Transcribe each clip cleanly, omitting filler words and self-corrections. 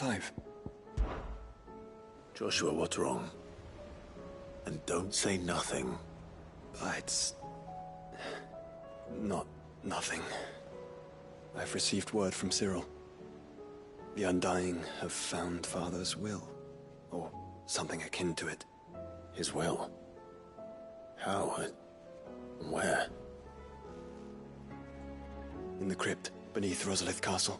ps5. Joshua, what's wrong? And don't say nothing. It's... nothing. I've received word from Cyril. The Undying have found Father's will, or something akin to it. His will? How? Where? In the crypt beneath Rosalith Castle.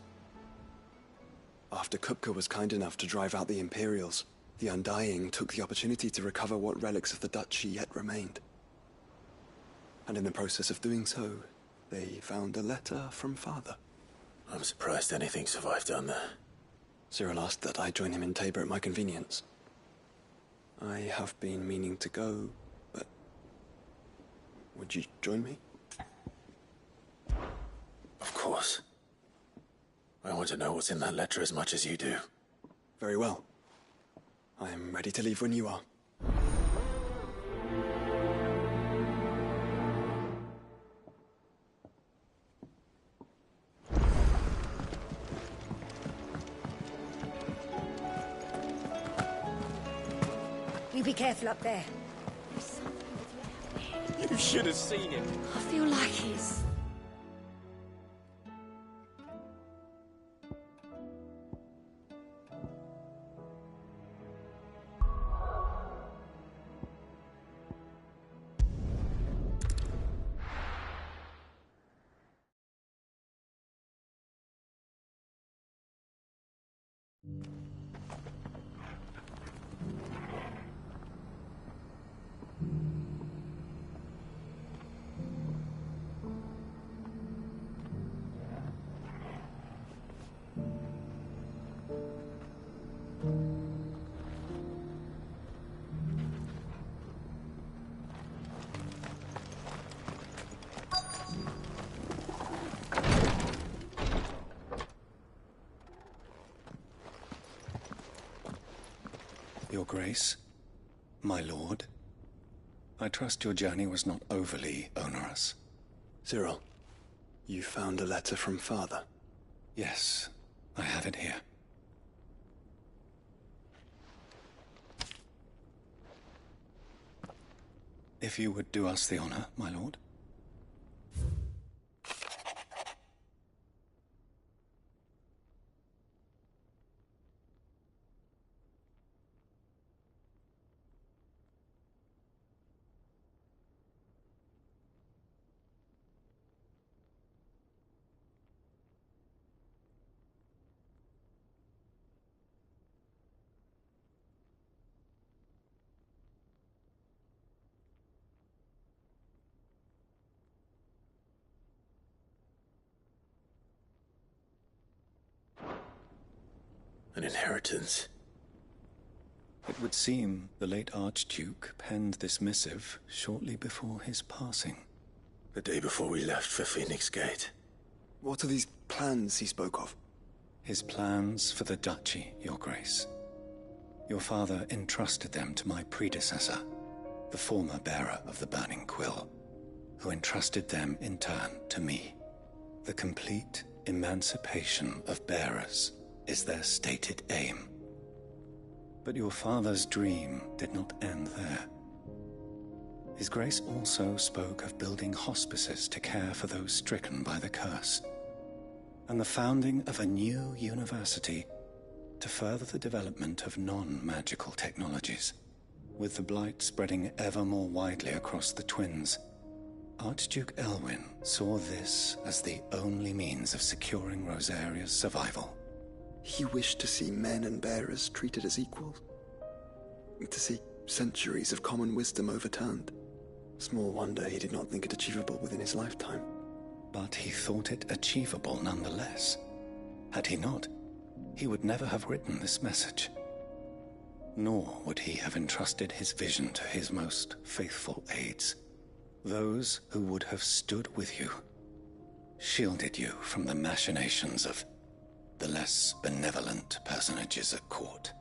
After Kupka was kind enough to drive out the Imperials, the Undying took the opportunity to recover what relics of the Duchy yet remained. And in the process of doing so, they found a letter from Father. I'm surprised anything survived down there. Cyril asked that I join him in Tabor at my convenience. I have been meaning to go, but... would you join me? Of course. I want to know what's in that letter as much as you do. Very well. I am ready to leave when you are. You be careful up there. There's something with you out there. You should have seen him. I feel like he's... Your Grace, my lord, I trust your journey was not overly onerous. Cyril, you found a letter from Father. Yes, I have it here. If you would do us the honor, my lord. An inheritance. It would seem the late Archduke penned this missive shortly before his passing. The day before we left for Phoenix Gate. What are these plans he spoke of? His plans for the Duchy, Your Grace. Your father entrusted them to my predecessor, the former bearer of the Burning Quill, who entrusted them in turn to me. The complete emancipation of bearers is their stated aim. But your father's dream did not end there. His Grace also spoke of building hospices to care for those stricken by the curse, and the founding of a new university to further the development of non-magical technologies. With the blight spreading ever more widely across the twins, Archduke Elwyn saw this as the only means of securing Rosaria's survival. He wished to see men and bearers treated as equals. To see centuries of common wisdom overturned. Small wonder he did not think it achievable within his lifetime. But he thought it achievable nonetheless. Had he not, he would never have written this message. Nor would he have entrusted his vision to his most faithful aides. Those who would have stood with you, shielded you from the machinations of the less benevolent personages at court.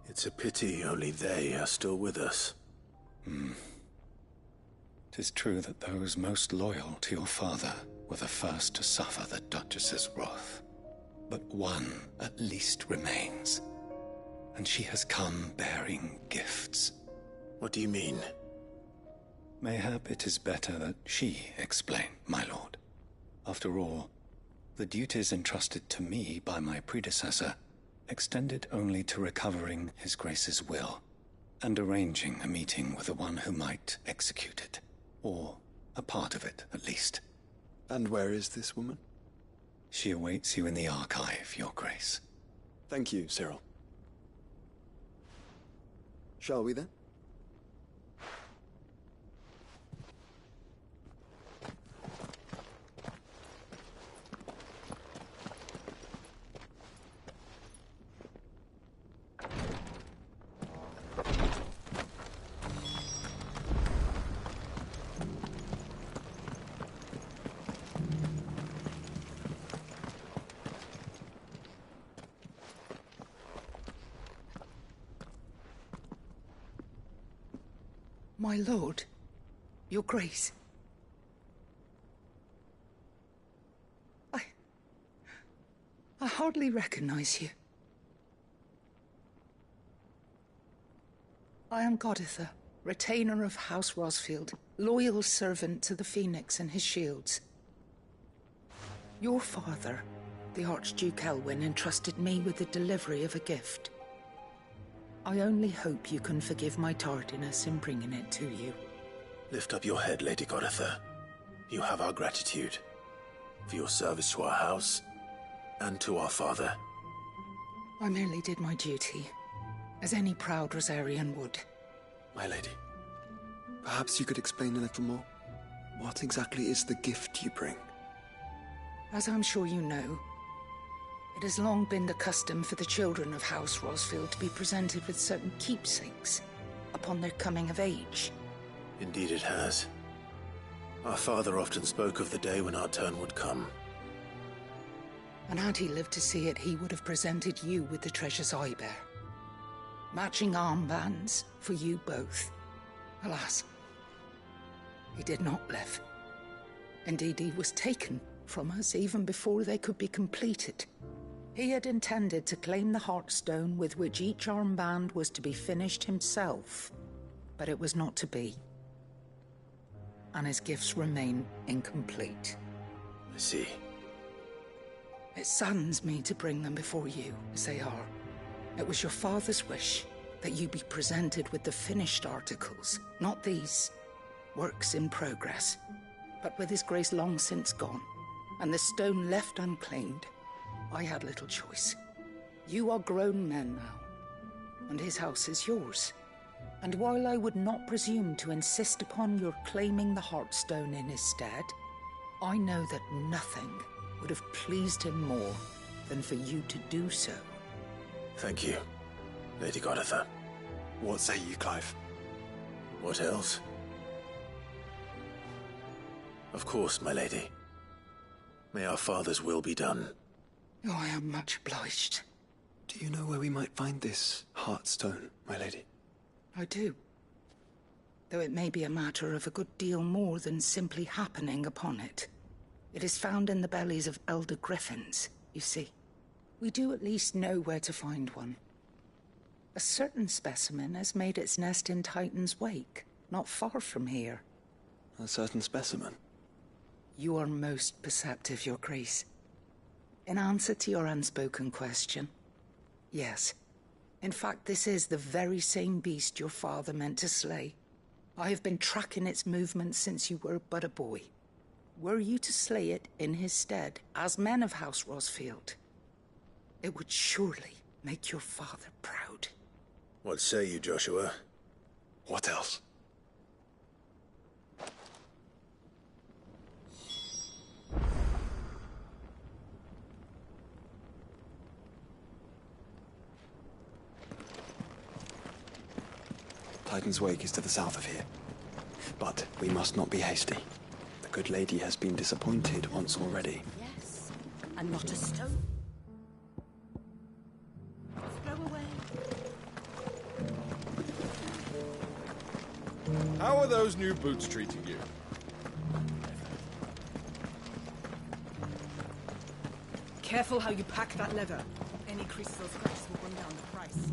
It's a pity only they are still with us. 'Tis true that those most loyal to your father were the first to suffer the Duchess's wrath. but one at least remains. And she has come bearing gifts. What do you mean? Mayhap it is better that she explain, my lord. After all, the duties entrusted to me by my predecessor extended only to recovering His Grace's will and arranging a meeting with the one who might execute it, or a part of it, at least. And where is this woman? She awaits you in the archive, Your Grace. Thank you, Cyril. Shall we then? My lord, Your Grace. I hardly recognize you. I am Goditha, retainer of House Rosfield, loyal servant to the Phoenix and his shields. Your father, the Archduke Elwyn, entrusted me with the delivery of a gift. I only hope you can forgive my tardiness in bringing it to you. Lift up your head, Lady Goditha. You have our gratitude for your service to our house and to our father. I merely did my duty, as any proud Rosarian would. My lady, perhaps you could explain a little more? What exactly is the gift you bring? As I'm sure you know, it has long been the custom for the children of House Rosfield to be presented with certain keepsakes upon their coming of age. Indeed it has. Our father often spoke of the day when our turn would come. And had he lived to see it, he would have presented you with the treasures I bear. Matching armbands for you both. Alas, he did not live. Indeed, he was taken from us even before they could be completed. He had intended to claim the Heartstone with which each armband was to be finished himself, but it was not to be. And his gifts remain incomplete. I see. It saddens me to bring them before you, as they are. It was your father's wish that you be presented with the finished articles, not these, works in progress. But with His Grace long since gone, and the stone left unclaimed, I had little choice. You are grown men now, and his house is yours. And while I would not presume to insist upon your claiming the Heartstone in his stead, I know that nothing would have pleased him more than for you to do so. Thank you, Lady Goditha. What say you, Clive? What else? Of course, my lady. May our father's will be done. Oh, I am much obliged. Do you know where we might find this Heartstone, my lady? I do. Though it may be a matter of a good deal more than simply happening upon it. It is found in the bellies of elder griffins, you see. We do at least know where to find one. A certain specimen has made its nest in Titan's Wake, not far from here. A certain specimen? You are most perceptive, Your Grace. In answer to your unspoken question, yes. In fact, this is the very same beast your father meant to slay. I have been tracking its movements since you were but a boy. Were you to slay it in his stead, as men of House Rosfield, it would surely make your father proud. What say you, Joshua? What else? Titan's Wake is to the south of here. But we must not be hasty. The good lady has been disappointed once already. Yes, and not a stone. Throw away. How are those new boots treating you? Careful how you pack that leather. Any creases or scratches will bring down the price.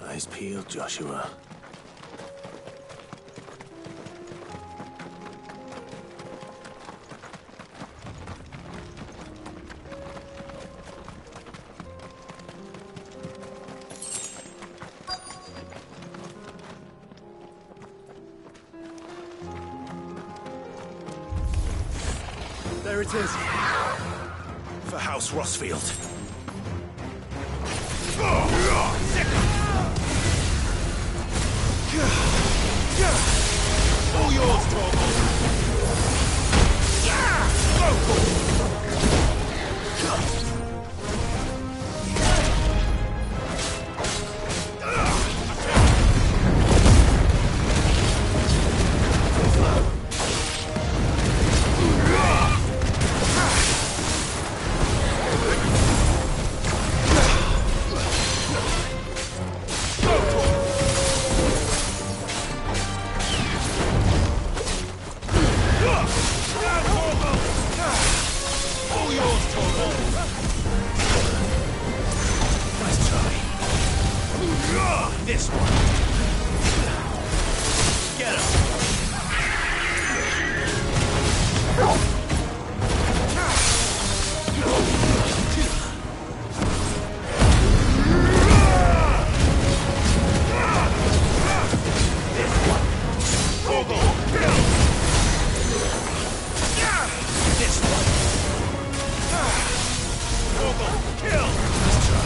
Eyes peeled, Joshua. There it is. For House Rossfield. All yours, Torvald. This one. Get him. This one. Torvald, kill. This one. Torvald, kill. Let's try.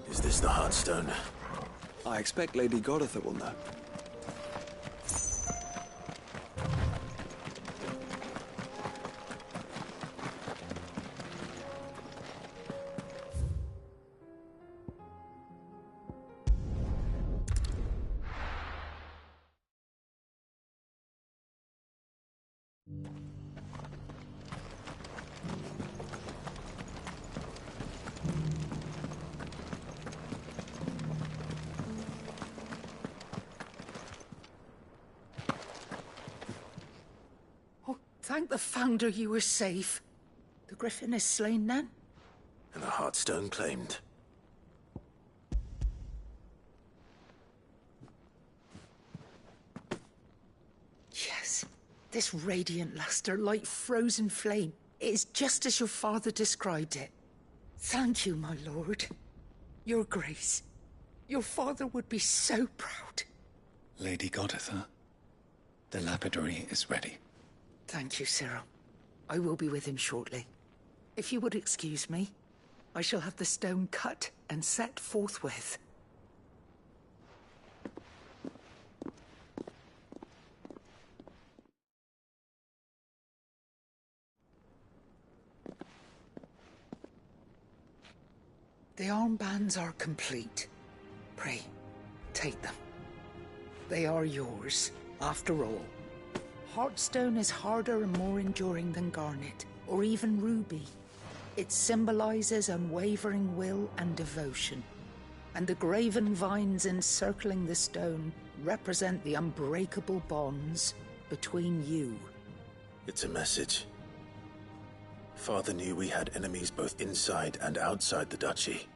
Is this the Heartstone? I expect Lady Goditha will know. Thank the Founder you were safe. The Griffin is slain then? And the Heartstone claimed. Yes. This radiant luster, like frozen flame, is just as your father described it. Thank you, my lord. Your Grace. Your father would be so proud. Lady Goditha, the lapidary is ready. Thank you, Cyril. I will be with him shortly. If you would excuse me, I shall have the stone cut and set forthwith. The armbands are complete. Pray, take them. They are yours, after all. Heartstone is harder and more enduring than garnet, or even ruby. It symbolizes unwavering will and devotion. And the graven vines encircling the stone represent the unbreakable bonds between you. It's a message. Father knew we had enemies both inside and outside the duchy.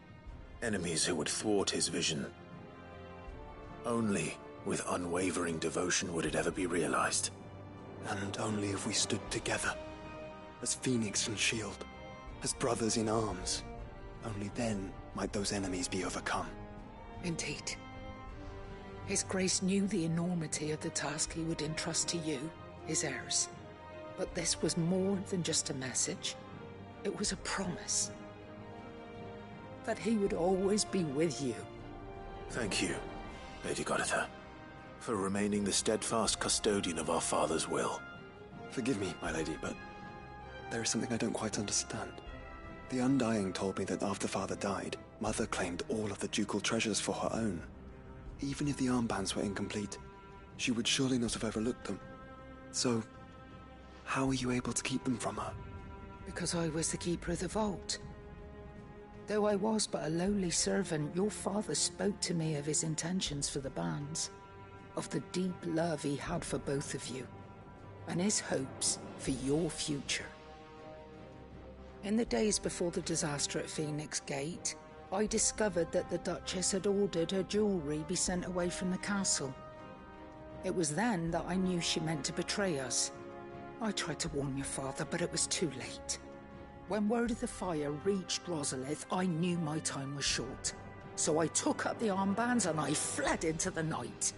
Enemies who would thwart his vision. Only with unwavering devotion would it ever be realized. And only if we stood together, as Phoenix and Shield, as brothers in arms, only then might those enemies be overcome. Indeed. His Grace knew the enormity of the task he would entrust to you, his heirs. But this was more than just a message. It was a promise. That he would always be with you. Thank you, Lady Goditha, for remaining the steadfast custodian of our father's will. Forgive me, my lady, but there is something I don't quite understand. The Undying told me that after Father died, Mother claimed all of the ducal treasures for her own. Even if the armbands were incomplete, she would surely not have overlooked them. So, how were you able to keep them from her? Because I was the keeper of the vault. Though I was but a lowly servant, your father spoke to me of his intentions for the bands, of the deep love he had for both of you, and his hopes for your future. In the days before the disaster at Phoenix Gate, I discovered that the Duchess had ordered her jewelry be sent away from the castle. It was then that I knew she meant to betray us. I tried to warn your father, but it was too late. When word of the fire reached Rosalith, I knew my time was short. So I took up the armbands and I fled into the night.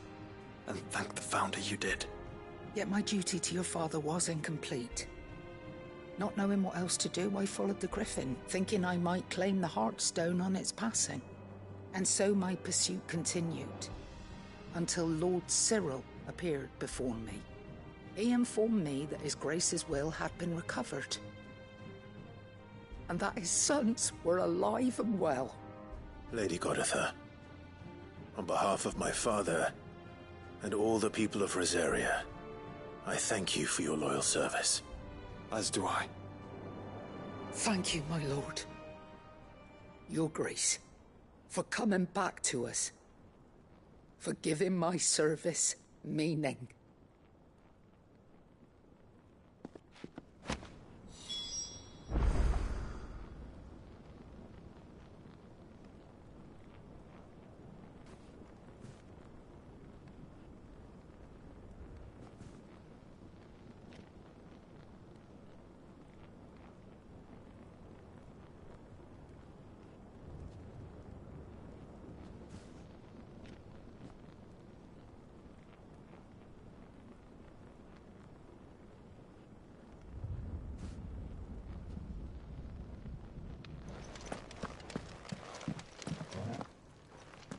And thank the Founder you did. Yet my duty to your father was incomplete. Not knowing what else to do, I followed the Griffin, thinking I might claim the Heartstone on its passing. And so my pursuit continued, until Lord Cyril appeared before me. He informed me that His Grace's will had been recovered, and that his sons were alive and well. Lady Goditha, on behalf of my father and all the people of Rosaria, I thank you for your loyal service. As do I. Thank you, my lord. Your Grace, for coming back to us, for giving my service meaning.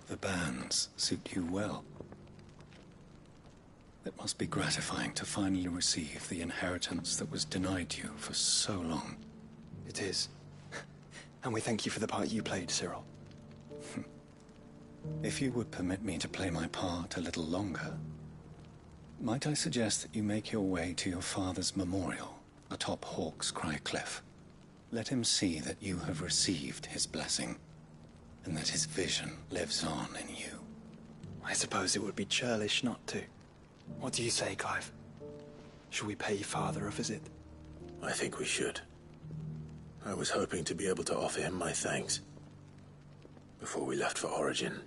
The bands suit you well. It must be gratifying to finally receive the inheritance that was denied you for so long. It is. And we thank you for the part you played, Cyril. If you would permit me to play my part a little longer, might I suggest that you make your way to your father's memorial atop Hawk's Cry Cliff? Let him see that you have received his blessing, and that his vision lives on in you. I suppose it would be churlish not to. What do you say, Clive? Shall we pay Father a visit? I think we should. I was hoping to be able to offer him my thanks before we left for Origin.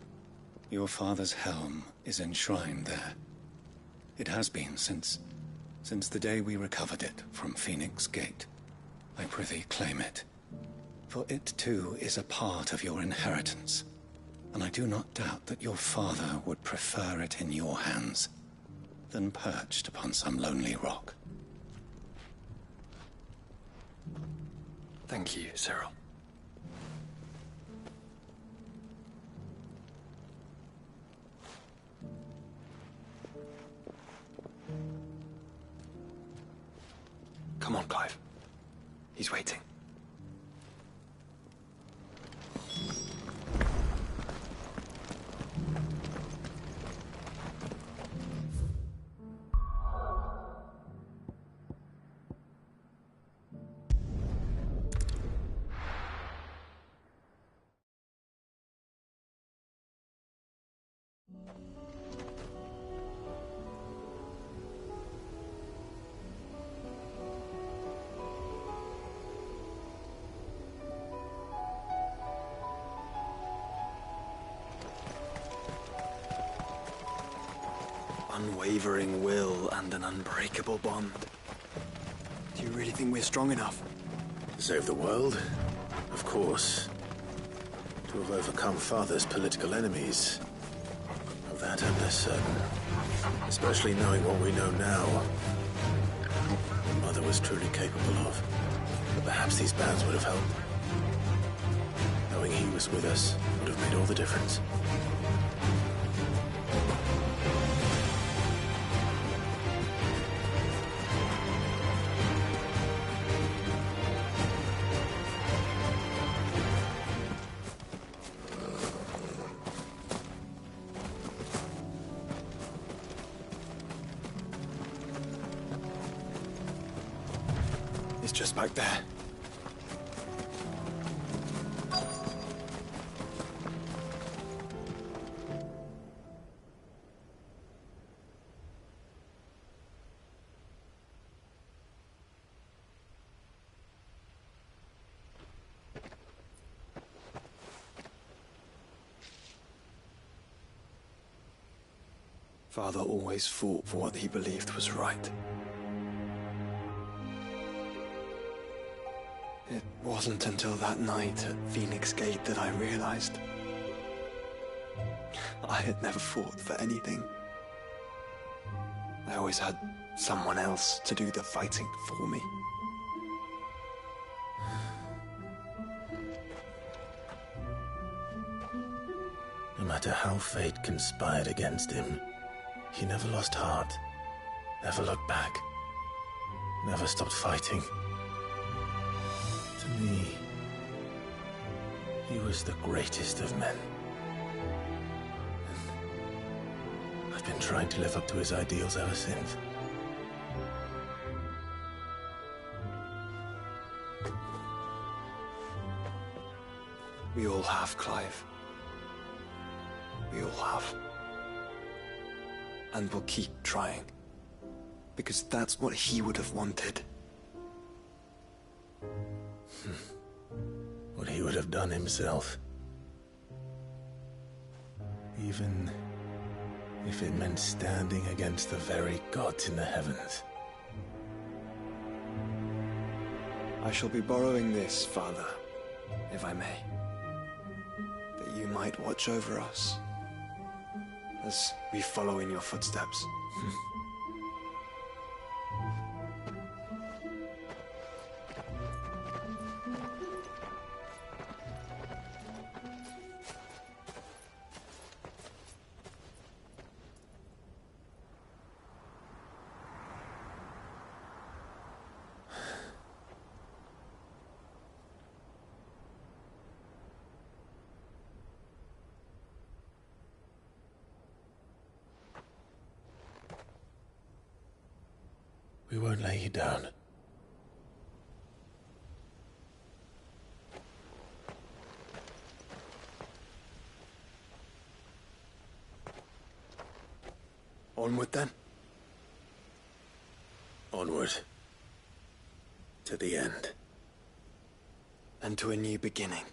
Your father's helm is enshrined there. It has been since the day we recovered it from Phoenix Gate. I prithee claim it. For it too is a part of your inheritance, and I do not doubt that your father would prefer it in your hands than perched upon some lonely rock. Thank you, Cyril. on, Clive. He's waiting. Unwavering will and an unbreakable bond. Do you really think we're strong enough? To save the world? Of course. To have overcome Father's political enemies? Of that I'm less certain. Especially knowing what we know now. What Mother was truly capable of. But perhaps these bands would have helped. Knowing he was with us would have made all the difference. It's just back there. Father always fought for what he believed was right. It wasn't until that night at Phoenix Gate that I realized I had never fought for anything. I always had someone else to do the fighting for me. No matter how fate conspired against him, he never lost heart, never looked back, never stopped fighting. To me, he was the greatest of men. And I've been trying to live up to his ideals ever since. We all have, Clive. We all have. And we'll keep trying. Because that's what he would have wanted. What he would have done himself. Even if it meant standing against the very gods in the heavens. I shall be borrowing this, Father, if I may. That you might watch over us as we follow in your footsteps. We won't lay you down. Onward then. Onward. To the end. And to a new beginning.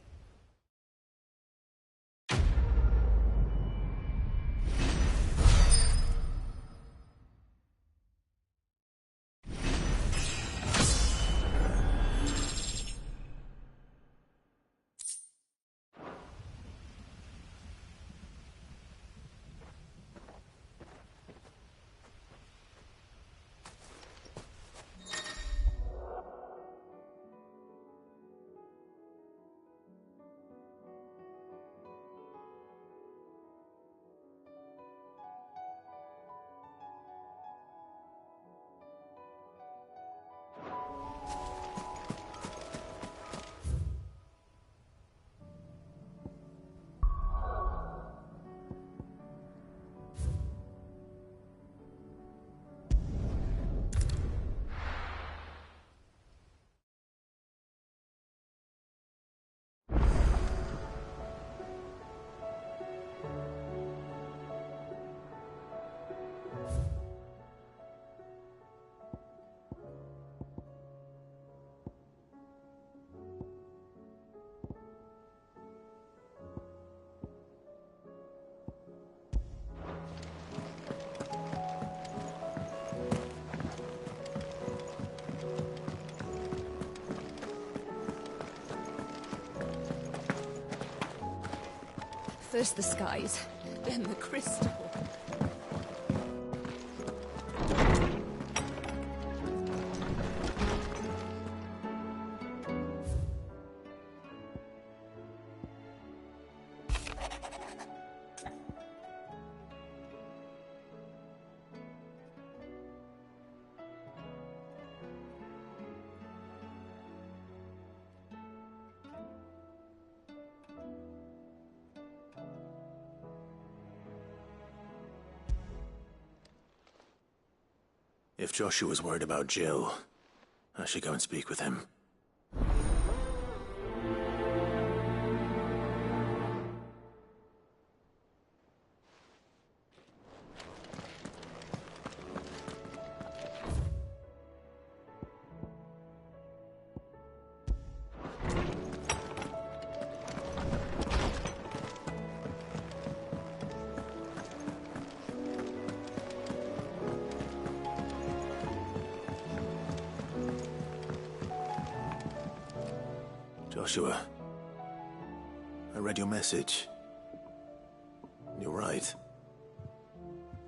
First the skies, then the crystal. If Joshua's worried about Jill, I should go and speak with him. Joshua, I read your message. You're right.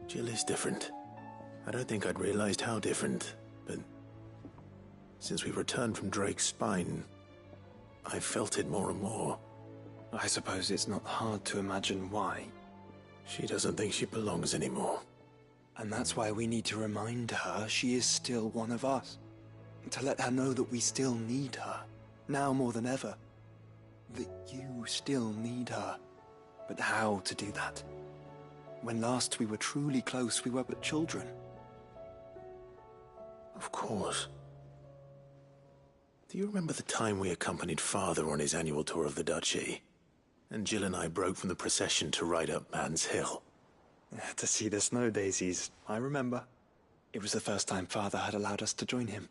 Jill is different. I don't think I'd realized how different, but since we returned from Drake's spine, I've felt it more and more. I suppose it's not hard to imagine why. She doesn't think she belongs anymore. And that's why we need to remind her she is still one of us. To let her know that we still need her. Now more than ever. That you still need her. But how to do that? When last we were truly close, we were but children. Of course. Do you remember the time we accompanied Father on his annual tour of the Duchy? And Jill and I broke from the procession to ride up Man's Hill. To see the snow daisies, I remember. It was the first time Father had allowed us to join him.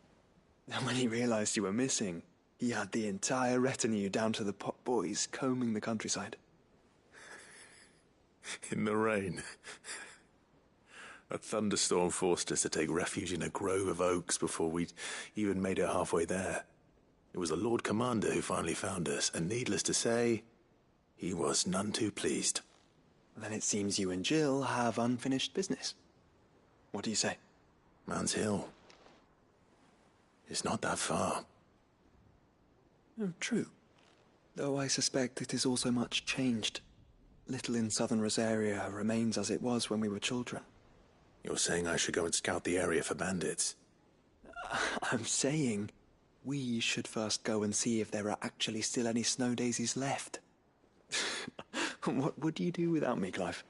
And when he realized you were missing, he had the entire retinue down to the pot boys combing the countryside. In the rain. A thunderstorm forced us to take refuge in a grove of oaks before we'd even made it halfway there. It was the Lord Commander who finally found us, and needless to say, he was none too pleased. Then it seems you and Jill have unfinished business. What do you say? Man's Hill. It's not that far. Oh, true. Though I suspect it is also much changed. Little in southern Rosaria remains as it was when we were children. You're saying I should go and scout the area for bandits? I'm saying we should first go and see if there are actually still any snow daisies left. What would you do without me, Clive?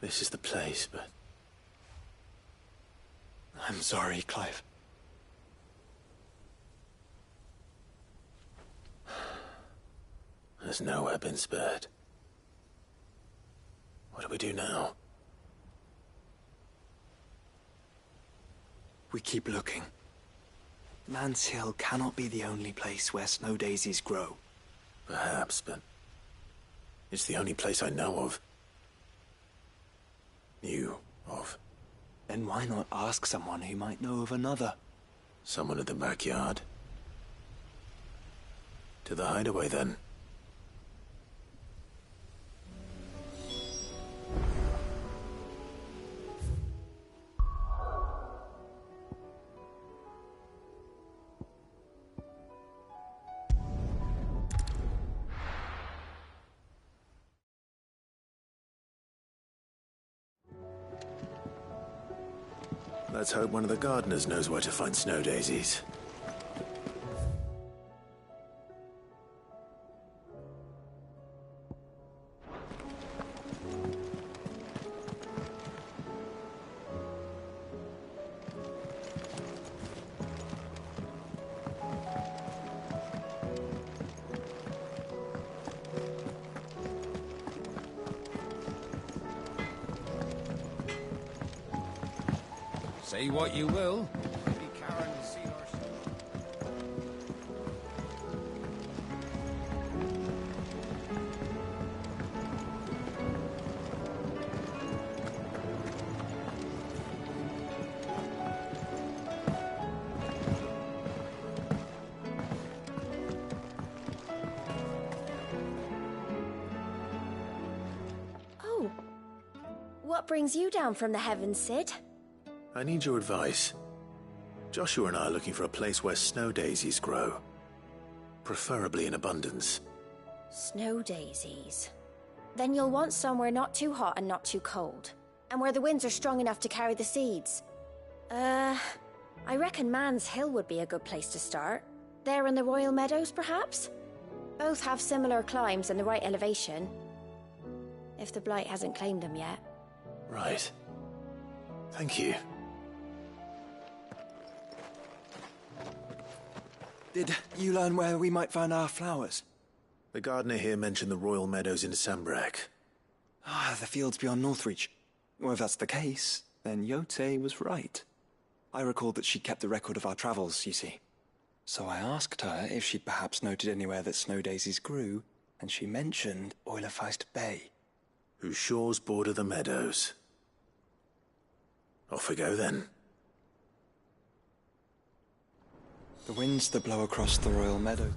This is the place, but... I'm sorry, Clive. There's nowhere been spared. What do we do now? We keep looking. Man's Hill cannot be the only place where snow daisies grow. Perhaps, but... it's the only place I know of. Knew of. Then why not ask someone who might know of another? Someone in the backyard. To the hideaway, then. Let's hope one of the gardeners knows where to find snow daisies. Say what you will. Maybe Karen will see our... Oh. What brings you down from the heavens, Sid? I need your advice. Joshua and I are looking for a place where snow daisies grow. Preferably in abundance. Snow daisies. Then you'll want somewhere not too hot and not too cold. And where the winds are strong enough to carry the seeds. I reckon Man's Hill would be a good place to start. There in the Royal Meadows, perhaps? Both have similar climbs and the right elevation. If the Blight hasn't claimed them yet. Right. Thank you. Did you learn where we might find our flowers? The gardener here mentioned the Royal Meadows in Sambrek. Ah, the fields beyond Northreach. Well, if that's the case, then Yote was right. I recalled that she kept the record of our travels, you see. So I asked her if she'd perhaps noted anywhere that snow daisies grew, and she mentioned Oilerfeist Bay. Whose shores border the meadows. Off we go then. The winds that blow across the Royal Meadows.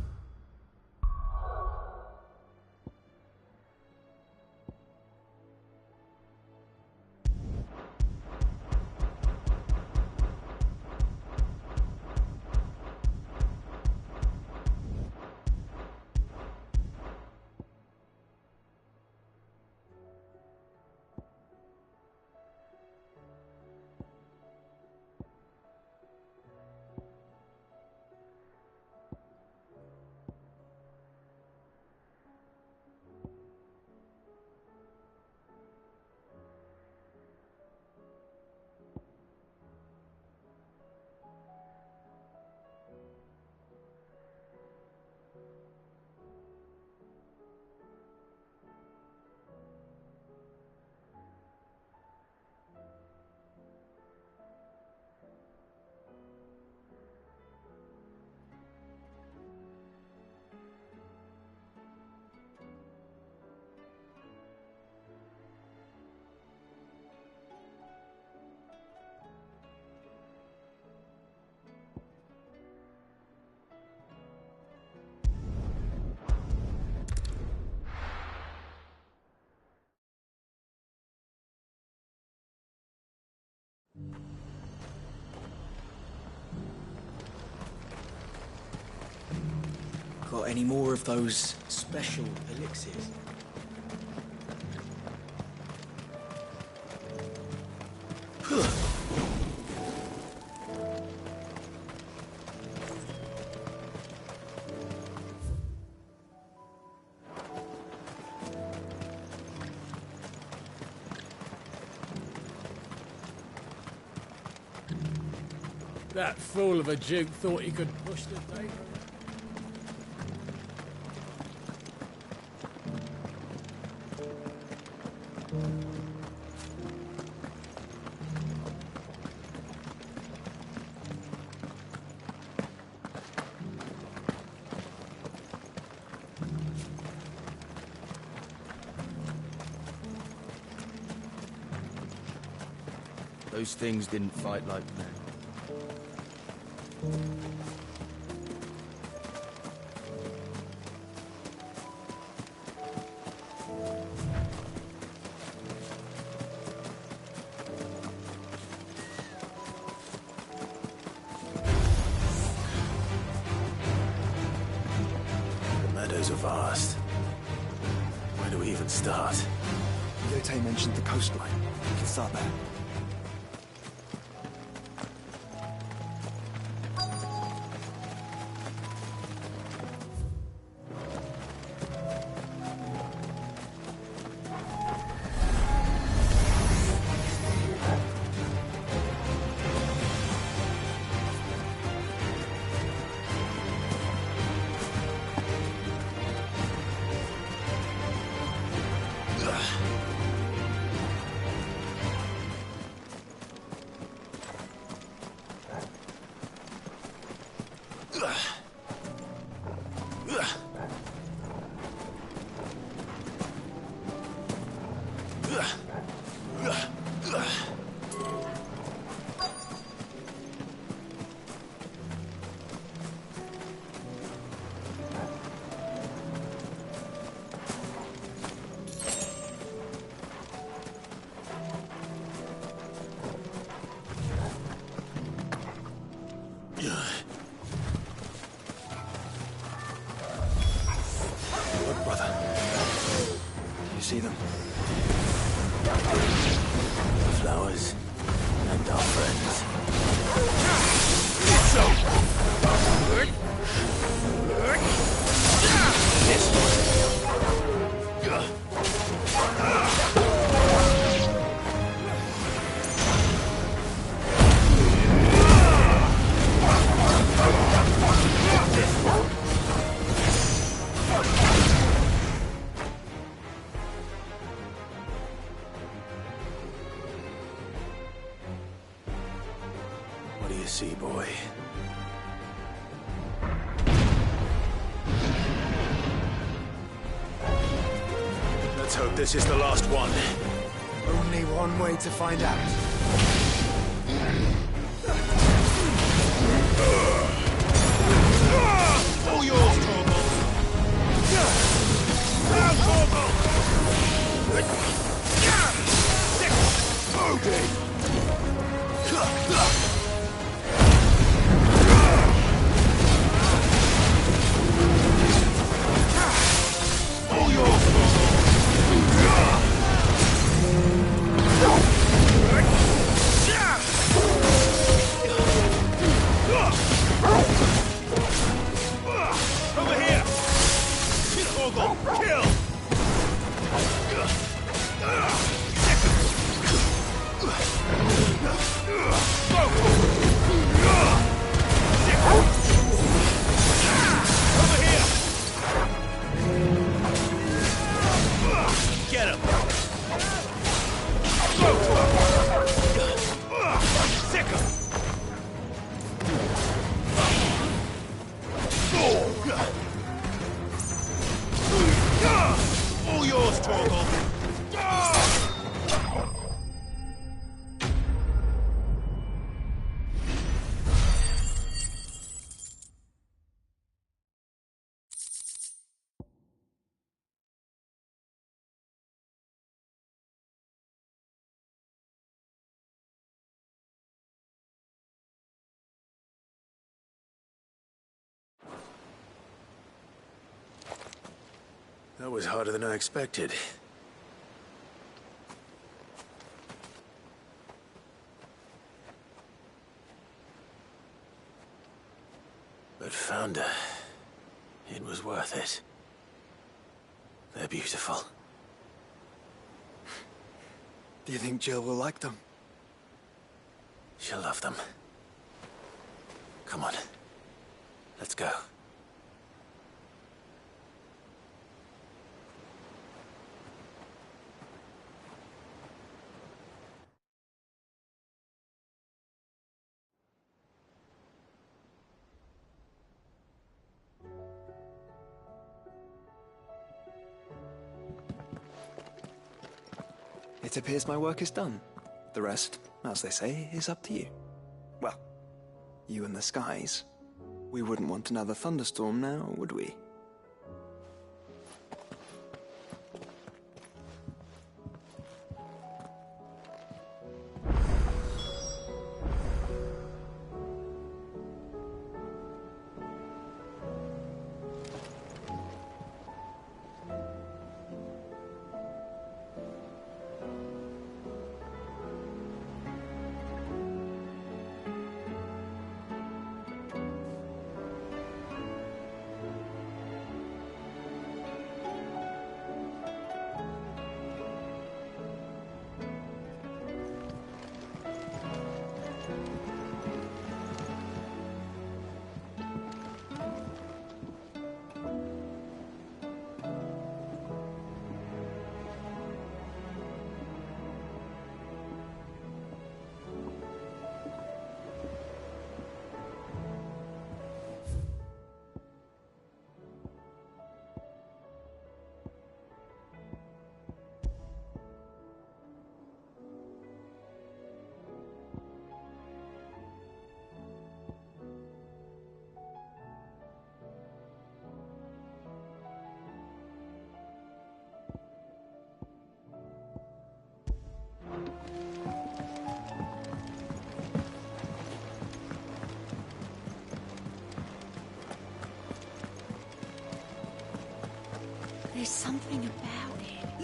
Got any more of those special elixirs? That fool of a Duke thought he could push the date. Those things didn't fight like men. The meadows are vast. Where do we even start? Yote mentioned the coastline. We can start there. Look, brother. Do you see them? The flowers and our friends. What do you see, boy? Let's hope this is the last one. Only one way to find out. All yours, Torgal! Now, Torgal! All yours, over here! Torgal, kill! Over here! Get him! Sick him! All yours, Torgal! That was harder than I expected. But Founder, it was worth it. They're beautiful. Do you think Jill will like them? She'll love them. Come on. Let's go. It appears my work is done. The rest, as they say, is up to you. Well, you and the skies. We wouldn't want another thunderstorm now, would we?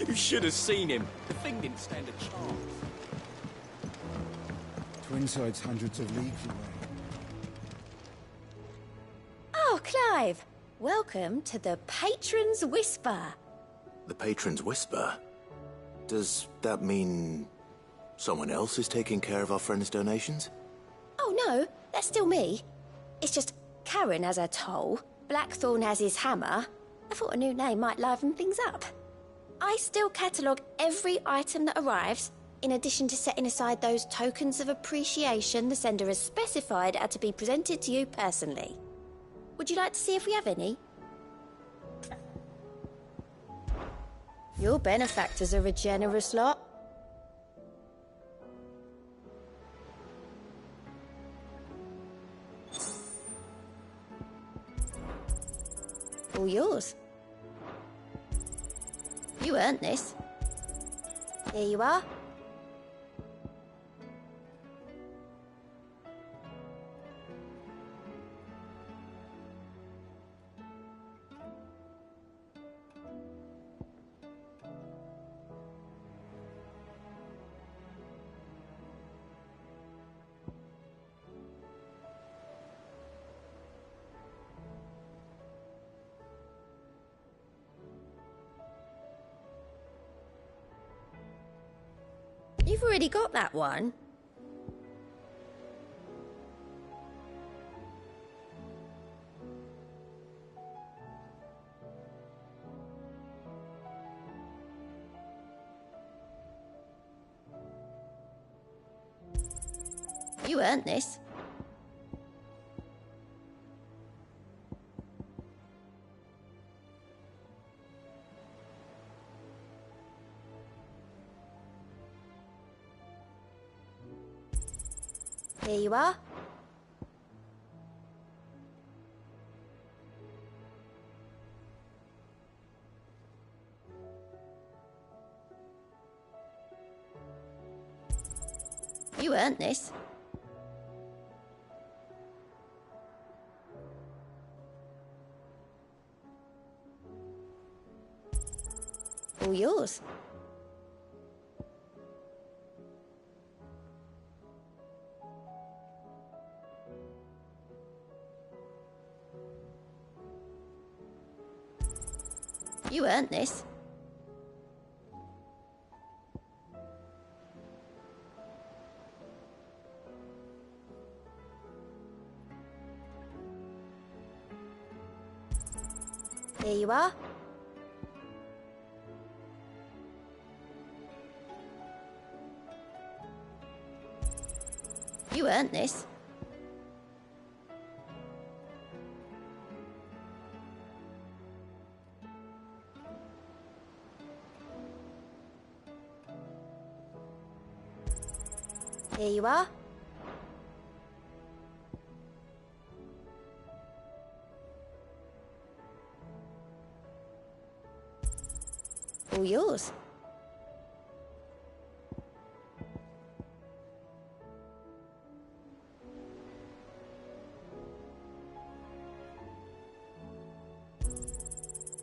You should have seen him. The thing didn't stand a chance. Twinside's hundreds of leagues away. Oh, Clive! Welcome to the Patron's Whisper. The Patron's Whisper? Does that mean someone else is taking care of our friend's donations? Oh no, that's still me. It's just Karen has her toll, Blackthorn has his hammer. I thought a new name might liven things up. I still catalogue every item that arrives, in addition to setting aside those tokens of appreciation the sender has specified are to be presented to you personally. Would you like to see if we have any? Your benefactors are a generous lot. All yours. You earned this. Here you are. You've already got that one. You earned this. Here you are. You earned this. All yours. You earned this. Here you are. You earned this. Here you are. All yours.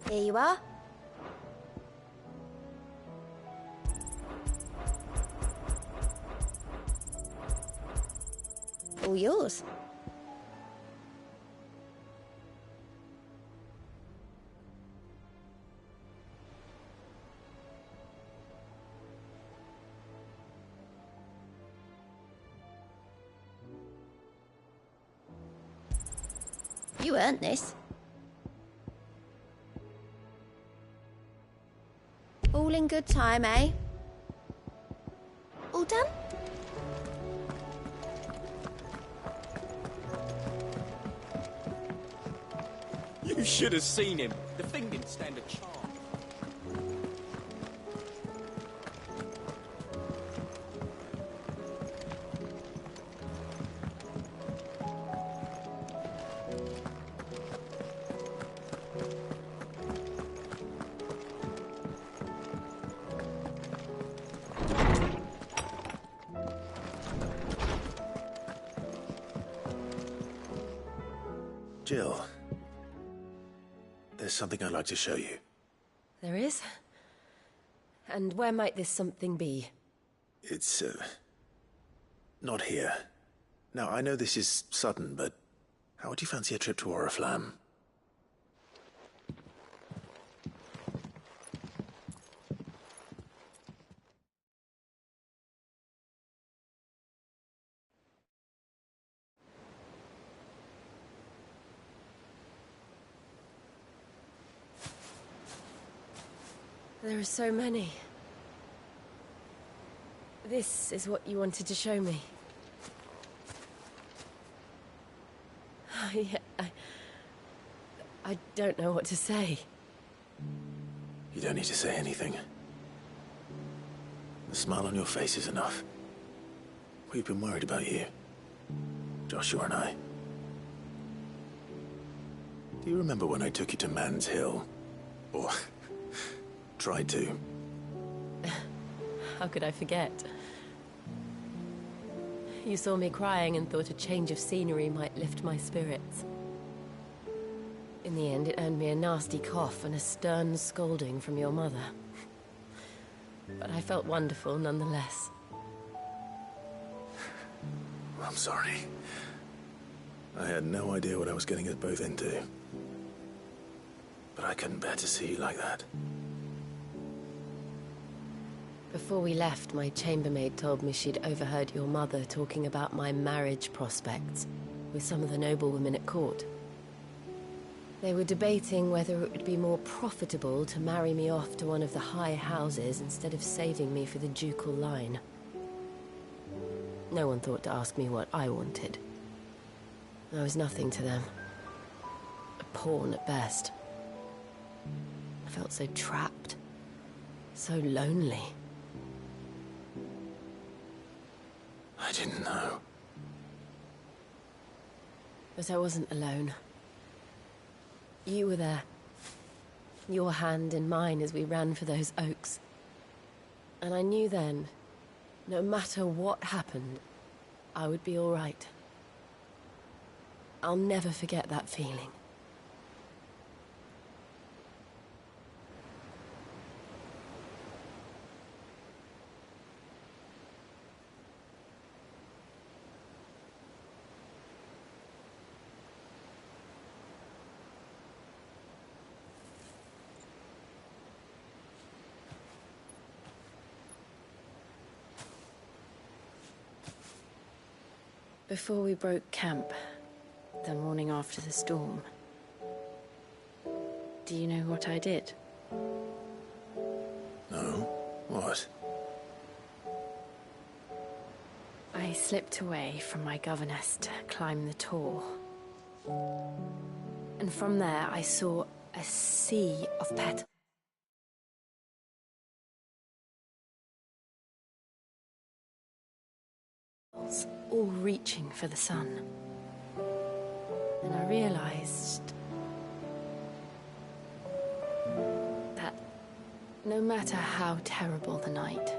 Here you are. All yours. You earned this. All in good time, eh? All done? You should have seen him. The thing didn't stand a chance. Jill, there's something I'd like to show you. There is? And where might this something be? It's, not here. Now, I know this is sudden, but how would you fancy a trip to Oriflamme? There are so many. This is what you wanted to show me. Yeah, I don't know what to say. You don't need to say anything. The smile on your face is enough. We've been worried about you. Joshua and I. Do you remember when I took you to Man's Hill? Or tried to? How could I forget? You saw me crying and thought a change of scenery might lift my spirits. In the end, it earned me a nasty cough and a stern scolding from your mother. But I felt wonderful nonetheless. I'm sorry. I had no idea what I was getting us both into. But I couldn't bear to see you like that. Before we left, my chambermaid told me she'd overheard your mother talking about my marriage prospects with some of the noblewomen at court. They were debating whether it would be more profitable to marry me off to one of the high houses instead of saving me for the ducal line. No one thought to ask me what I wanted. I was nothing to them. A pawn at best. I felt so trapped. So lonely. I didn't know. But I wasn't alone. You were there. Your hand in mine as we ran for those oaks. And I knew then, no matter what happened, I would be all right. I'll never forget that feeling. Before we broke camp, the morning after the storm, do you know what I did? No? What? I slipped away from my governess to climb the tor. And from there I saw a sea of petals. All reaching for the sun. And I realized that no matter how terrible the night,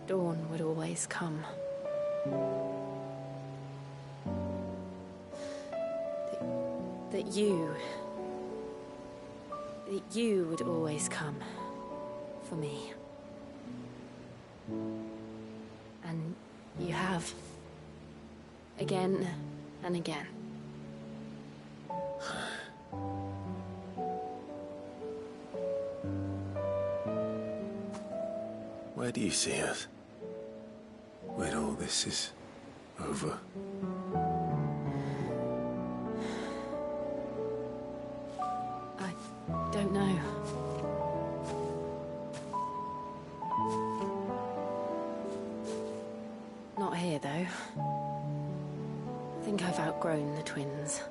dawn would always come. That you would always come for me. And you have. Again and again. Where do you see us? When all this is over? I don't know. Not here, though. I think I've outgrown the twins.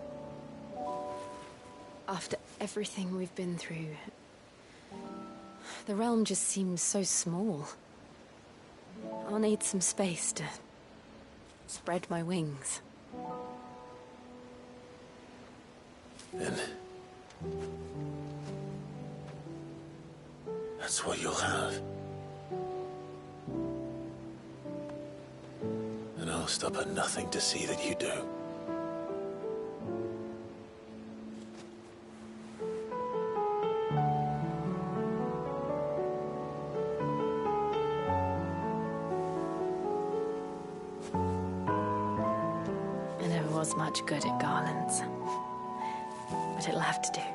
After everything we've been through, the realm just seems so small. I'll need some space to spread my wings. Then that's what you'll have. And I'll stop at nothing to see that you do. as much good at garlands. But it'll have to do.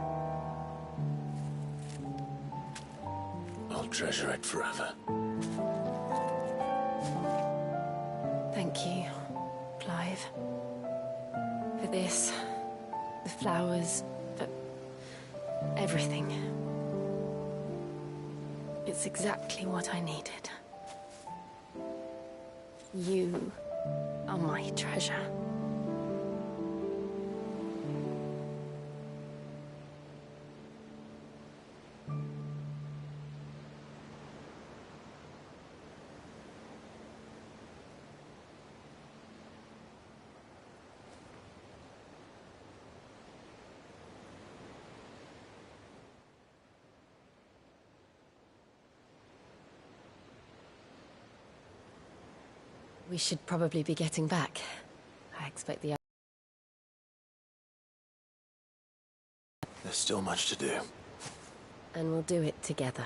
I'll treasure it forever. Thank you, Clive. For this, the flowers, for everything. It's exactly what I needed. You are my treasure. We should probably be getting back. I expect the... There's still much to do. And we'll do it together.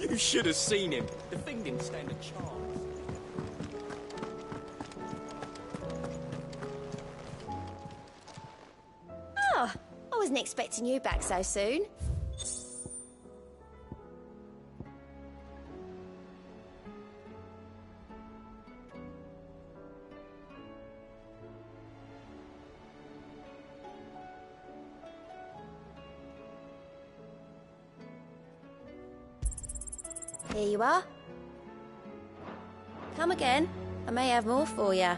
You should have seen him. The thing didn't stand a chance. Oh, I wasn't expecting you back so soon. Here you are. Come again. I may have more for you.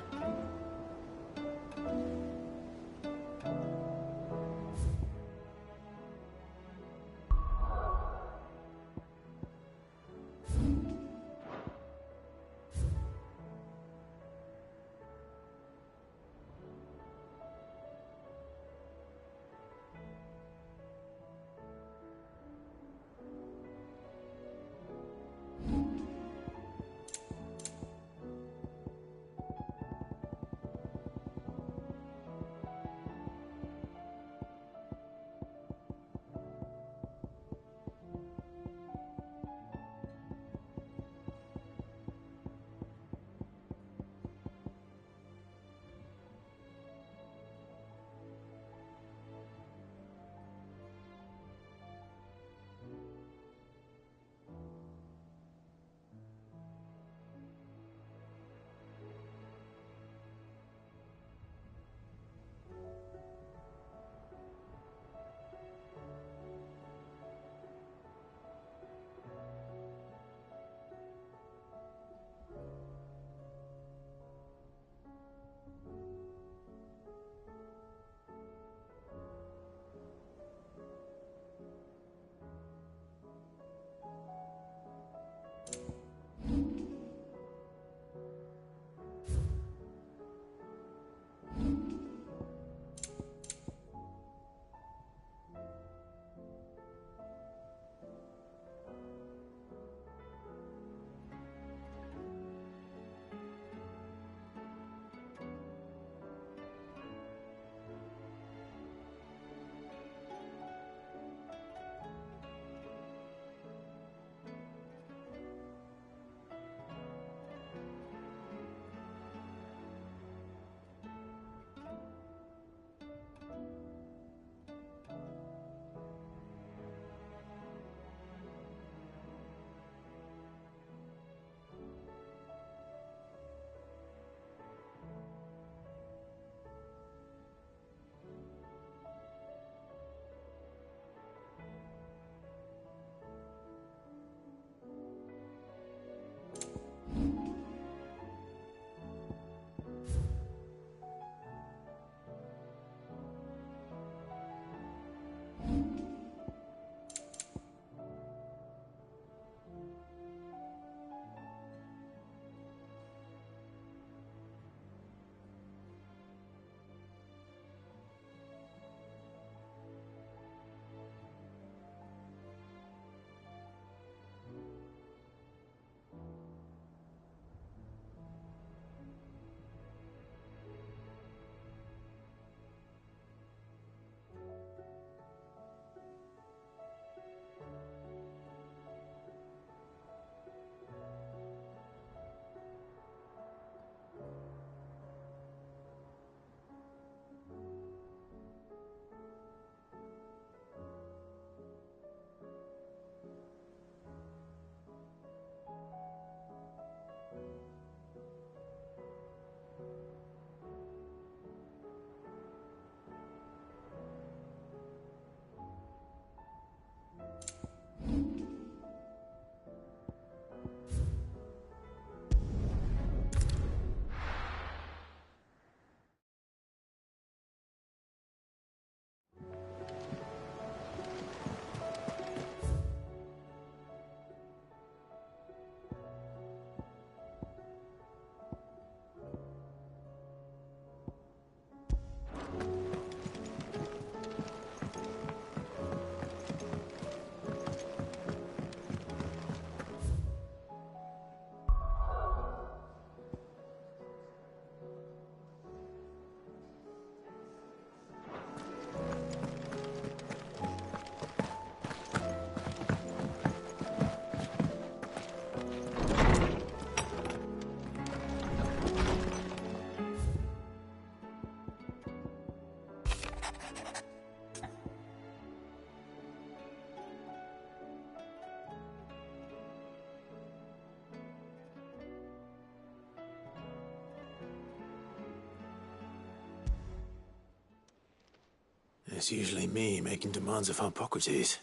It's usually me making demands of Hippocrates.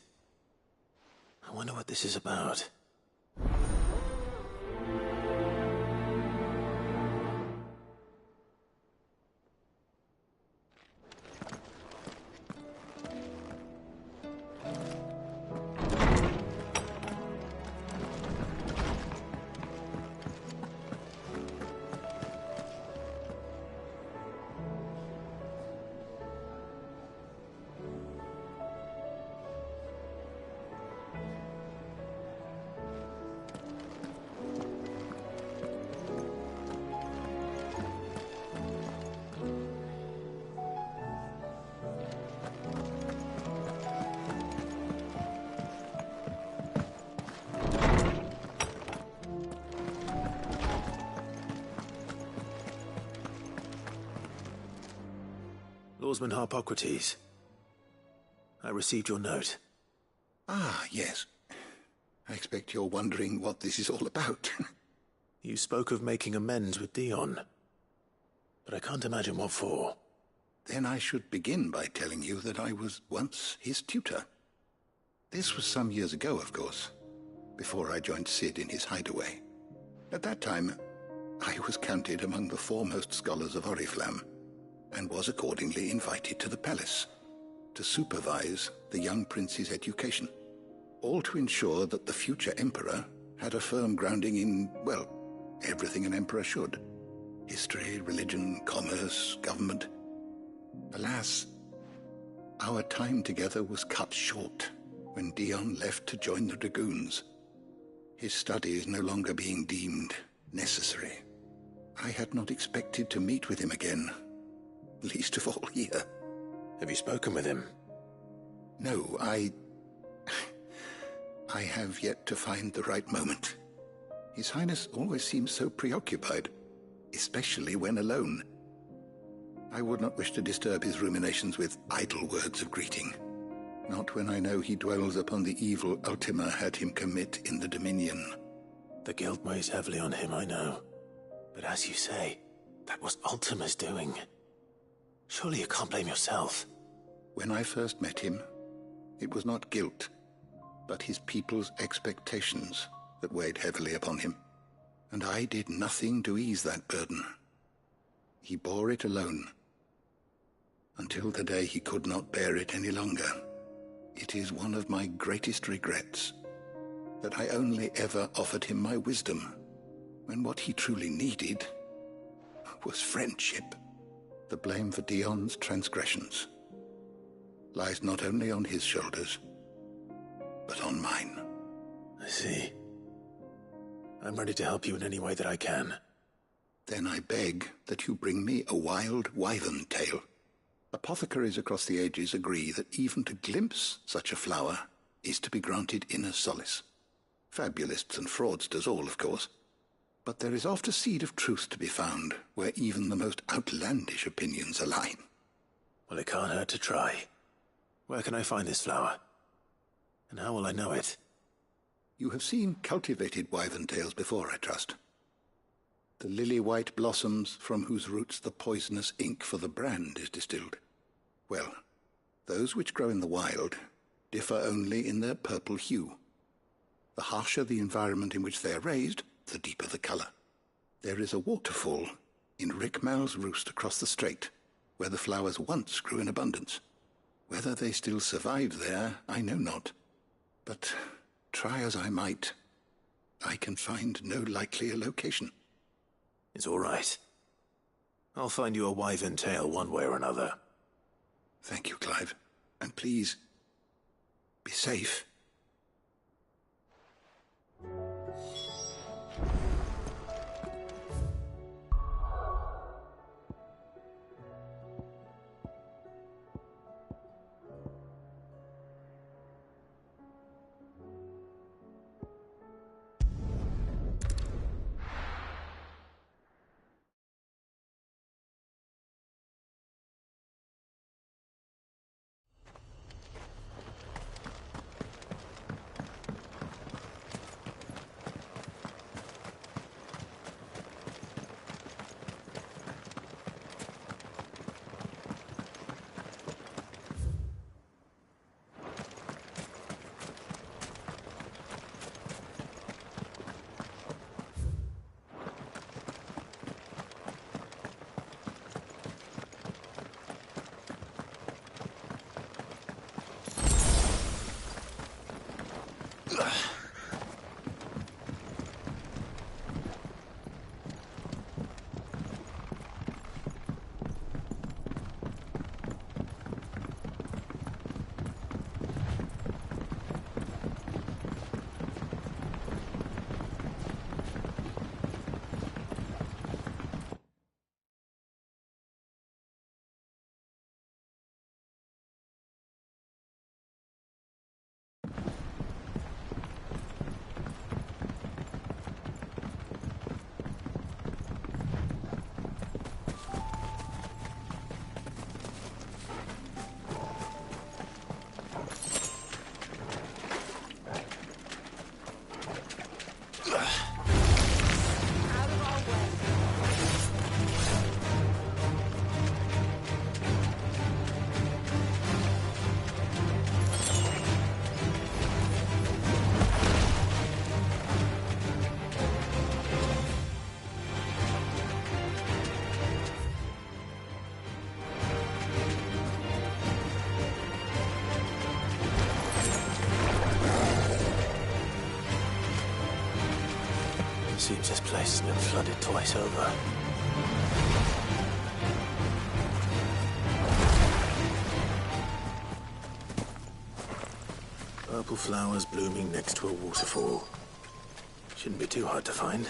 I wonder what this is about. Lawsman Hippocrates. I received your note. Ah, yes. I expect you're wondering what this is all about. You spoke of making amends with Dion, but I can't imagine what for. Then I should begin by telling you that I was once his tutor. This was some years ago, of course, before I joined Sid in his hideaway. At that time, I was counted among the foremost scholars of Oriflamme, and was accordingly invited to the palace to supervise the young prince's education, all to ensure that the future emperor had a firm grounding in, well, everything an emperor should. History, religion, commerce, government. Alas, our time together was cut short when Dion left to join the Dragoons, his studies no longer being deemed necessary. I had not expected to meet with him again, least of all here. Have you spoken with him? No, I have yet to find the right moment. His Highness always seems so preoccupied, especially when alone. I would not wish to disturb his ruminations with idle words of greeting, not when I know he dwells upon the evil Ultima had him commit in the Dominion. The guilt weighs heavily on him, I know. But as you say, that was Ultima's doing. Surely you can't blame yourself. When I first met him, it was not guilt, but his people's expectations that weighed heavily upon him. And I did nothing to ease that burden. He bore it alone, until the day he could not bear it any longer. It is one of my greatest regrets that I only ever offered him my wisdom, when what he truly needed was friendship. The blame for Dion's transgressions lies not only on his shoulders, but on mine. I see. I'm ready to help you in any way that I can. Then I beg that you bring me a wild wyvern tail. Apothecaries across the ages agree that even to glimpse such a flower is to be granted inner solace. Fabulists and fraudsters all, of course. But there is oft a seed of truth to be found where even the most outlandish opinions align. Well, it can't hurt to try. Where can I find this flower? And how will I know it? You have seen cultivated wyvern tails before, I trust. The lily-white blossoms from whose roots the poisonous ink for the brand is distilled. Well, those which grow in the wild differ only in their purple hue. The harsher the environment in which they are raised, the deeper the color. There is a waterfall in Rickmal's roost across the strait, where the flowers once grew in abundance. Whether they still survive there, I know not. But try as I might, I can find no likelier location. It's all right. I'll find you a wyvern tail one way or another. Thank you, Clive. And please, be safe. Seems this place has been flooded twice over. Purple flowers blooming next to a waterfall. Shouldn't be too hard to find.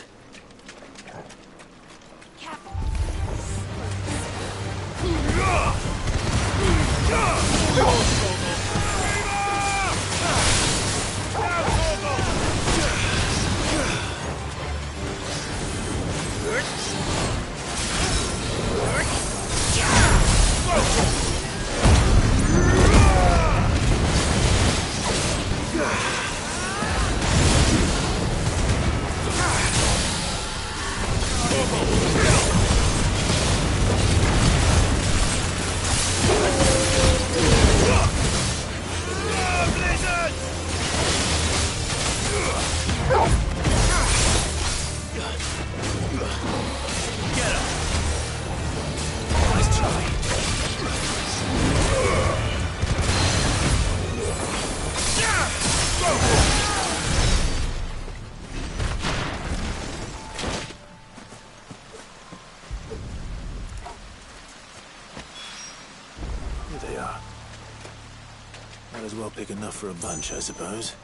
Big enough for a bunch, I suppose.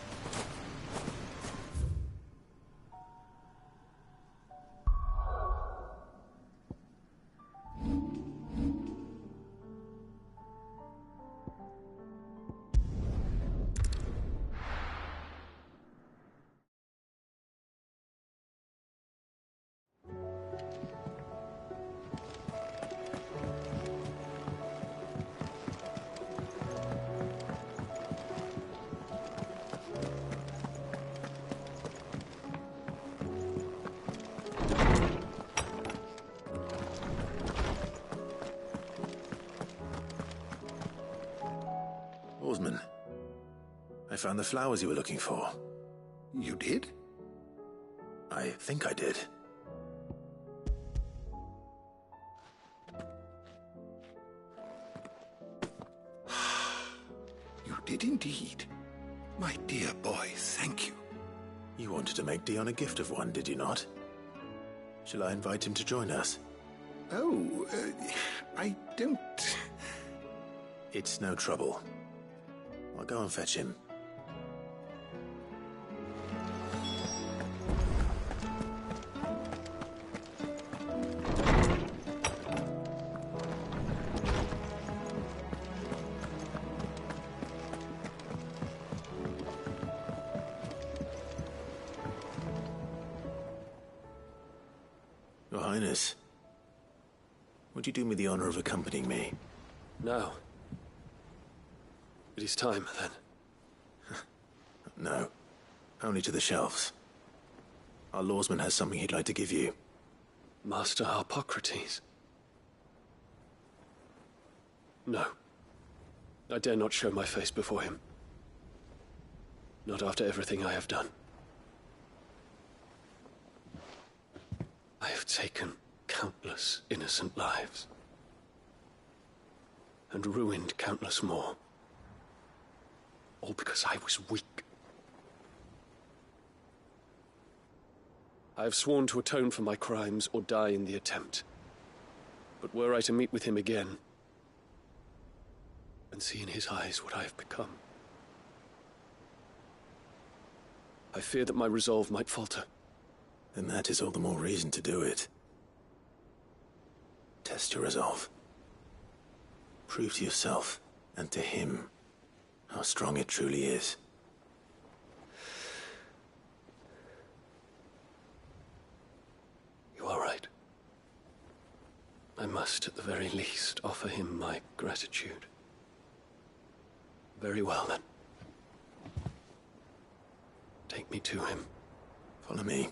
Oarsman, I found the flowers you were looking for. You did? I think I did. You did indeed. My dear boy, thank you. You wanted to make Dion a gift of one, did you not? Shall I invite him to join us? Oh, I don't... It's no trouble. I'll go and fetch him. Your Highness, would you do me the honor of accompanying me? No. It is time, then. No. Only to the shelves. Our lawsman has something he'd like to give you. Master Harpocrates. No. I dare not show my face before him. Not after everything I have done. I have taken countless innocent lives. And ruined countless more. All because I was weak. I have sworn to atone for my crimes or die in the attempt. But were I to meet with him again, and see in his eyes what I have become, I fear that my resolve might falter. Then that is all the more reason to do it. Test your resolve. Prove to yourself, and to him, how strong it truly is. You are right. I must, at the very least, offer him my gratitude. Very well, then. Take me to him. Follow me.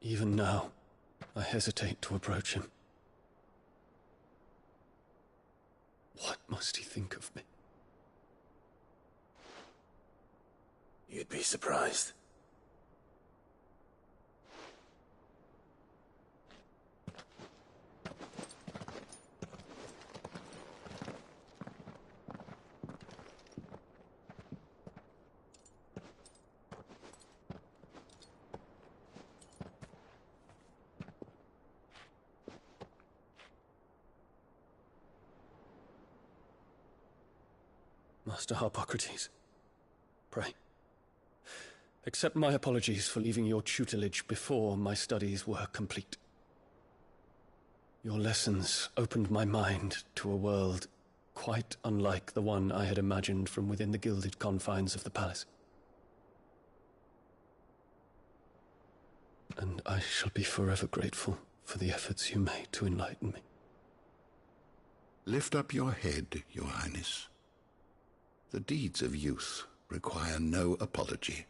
Even now, I hesitate to approach him. What must he think of me? You'd be surprised. Master Harpocrates, pray, accept my apologies for leaving your tutelage before my studies were complete. Your lessons opened my mind to a world quite unlike the one I had imagined from within the gilded confines of the palace. And I shall be forever grateful for the efforts you made to enlighten me. Lift up your head, Your Highness. The deeds of youth require no apology.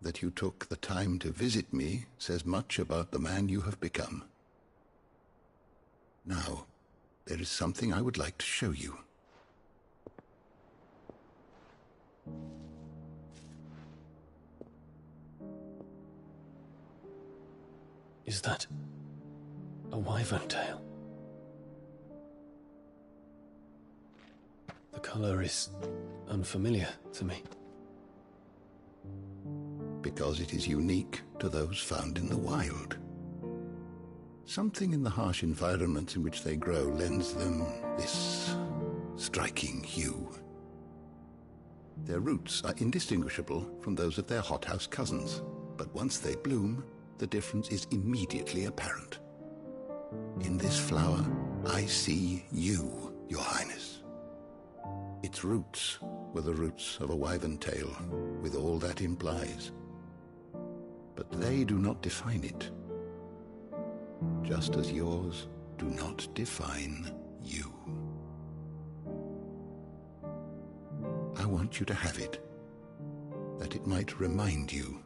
That you took the time to visit me says much about the man you have become. Now, there is something I would like to show you. Is that a wyvern tail? The color is unfamiliar to me. Because it is unique to those found in the wild. Something in the harsh environments in which they grow lends them this striking hue. Their roots are indistinguishable from those of their hothouse cousins, but once they bloom, the difference is immediately apparent. In this flower, I see you, Your Highness. Its roots were the roots of a wyvern tail, with all that implies. But they do not define it, just as yours do not define you. I want you to have it, that it might remind you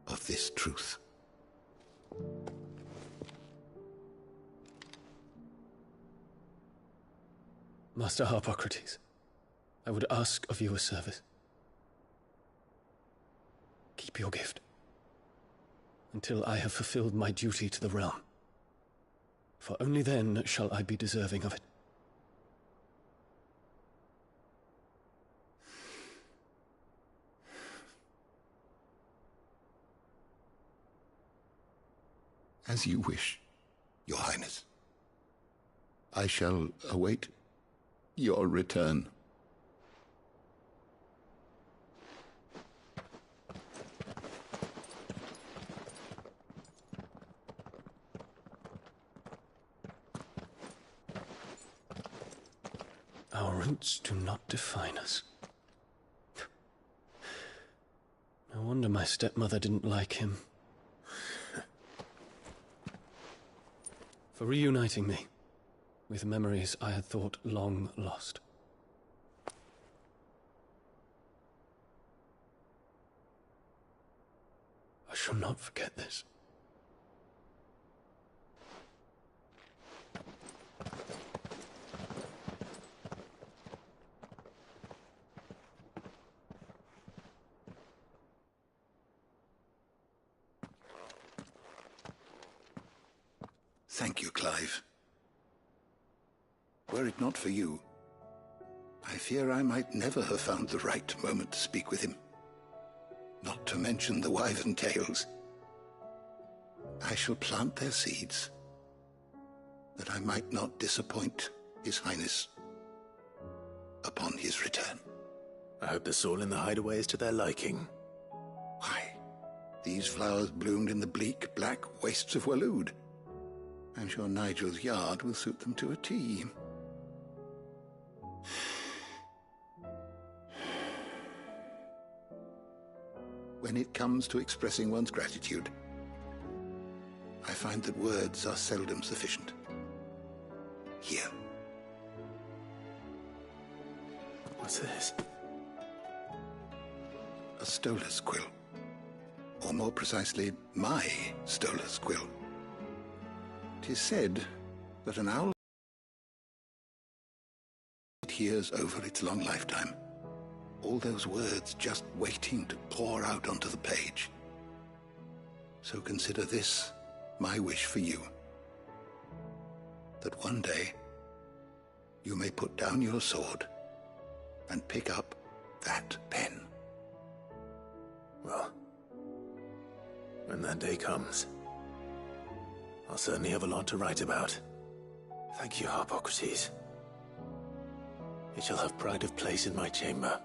of this truth. Master Harpocrates, I would ask of you a service. Keep your gift until I have fulfilled my duty to the realm, for only then shall I be deserving of it. As you wish, Your Highness. I shall await your return. Our roots do not define us. No wonder my stepmother didn't like him. For reuniting me with memories I had thought long lost. I shall not forget this. Thank you, Clive. Were it not for you, I fear I might never have found the right moment to speak with him. Not to mention the wyvern tales. I shall plant their seeds, that I might not disappoint His Highness upon his return. I hope the soil in the hideaway is to their liking. Why, these flowers bloomed in the bleak, black wastes of Waloed. I'm sure Nigel's yard will suit them to a T. When it comes to expressing one's gratitude, I find that words are seldom sufficient. Here. What's this? A stolas quill. Or more precisely, my stolas quill. 'Tis said that an owl hears over its long lifetime. All those words just waiting to pour out onto the page. So consider this my wish for you. That one day you may put down your sword and pick up that pen. Well, when that day comes, I'll certainly have a lot to write about. Thank you, Harpocrates. It shall have pride of place in my chamber.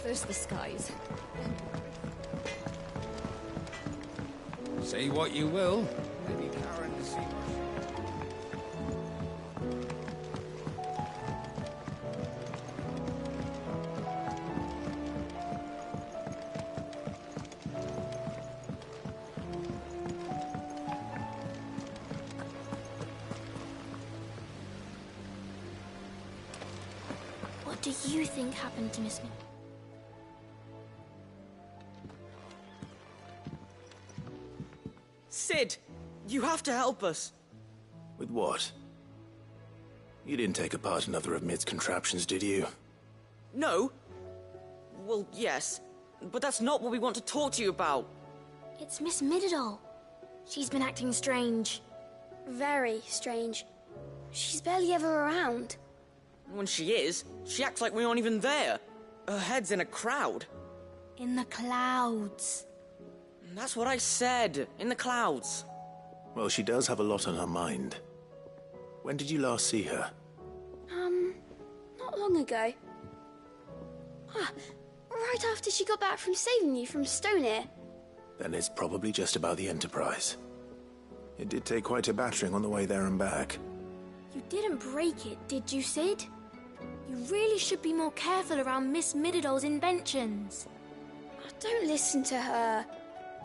First the skies. Say what you will. Maybe Karen to see What do you think happened to Miss Me? Sid, you have to help us. With what? You didn't take apart another of Mid's contraptions, did you? No. Well, yes. But that's not what we want to talk to you about. It's Miss Mididol. She's been acting strange. Very strange. She's barely ever around. When she is, she acts like we aren't even there. Her head's in a crowd. In the clouds. That's what I said. In the clouds. Well, she does have a lot on her mind. When did you last see her? Not long ago. Right after she got back from saving you from Stoneir. Then it's probably just about the Enterprise. It did take quite a battering on the way there and back. You didn't break it, did you, Sid? You really should be more careful around Miss Mididol's inventions. Don't listen to her.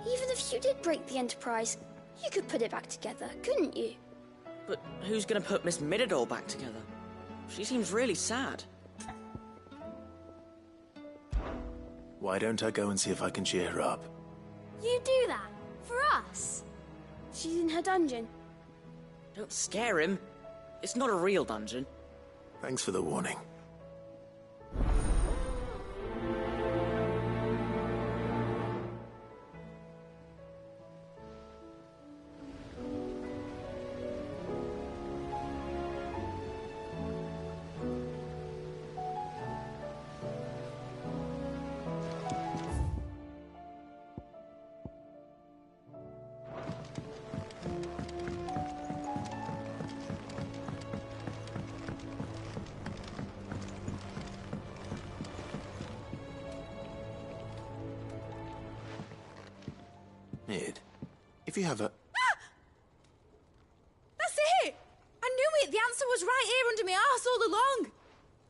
Even if you did break the Enterprise, you could put it back together, couldn't you? But who's gonna put Miss Midadol back together? She seems really sad. Why don't I go and see if I can cheer her up? You do that? For us? She's in her dungeon. Don't scare him. It's not a real dungeon. Thanks for the warning. Mid, if you have a... That's it! I knew it! The answer was right here under my arse all along!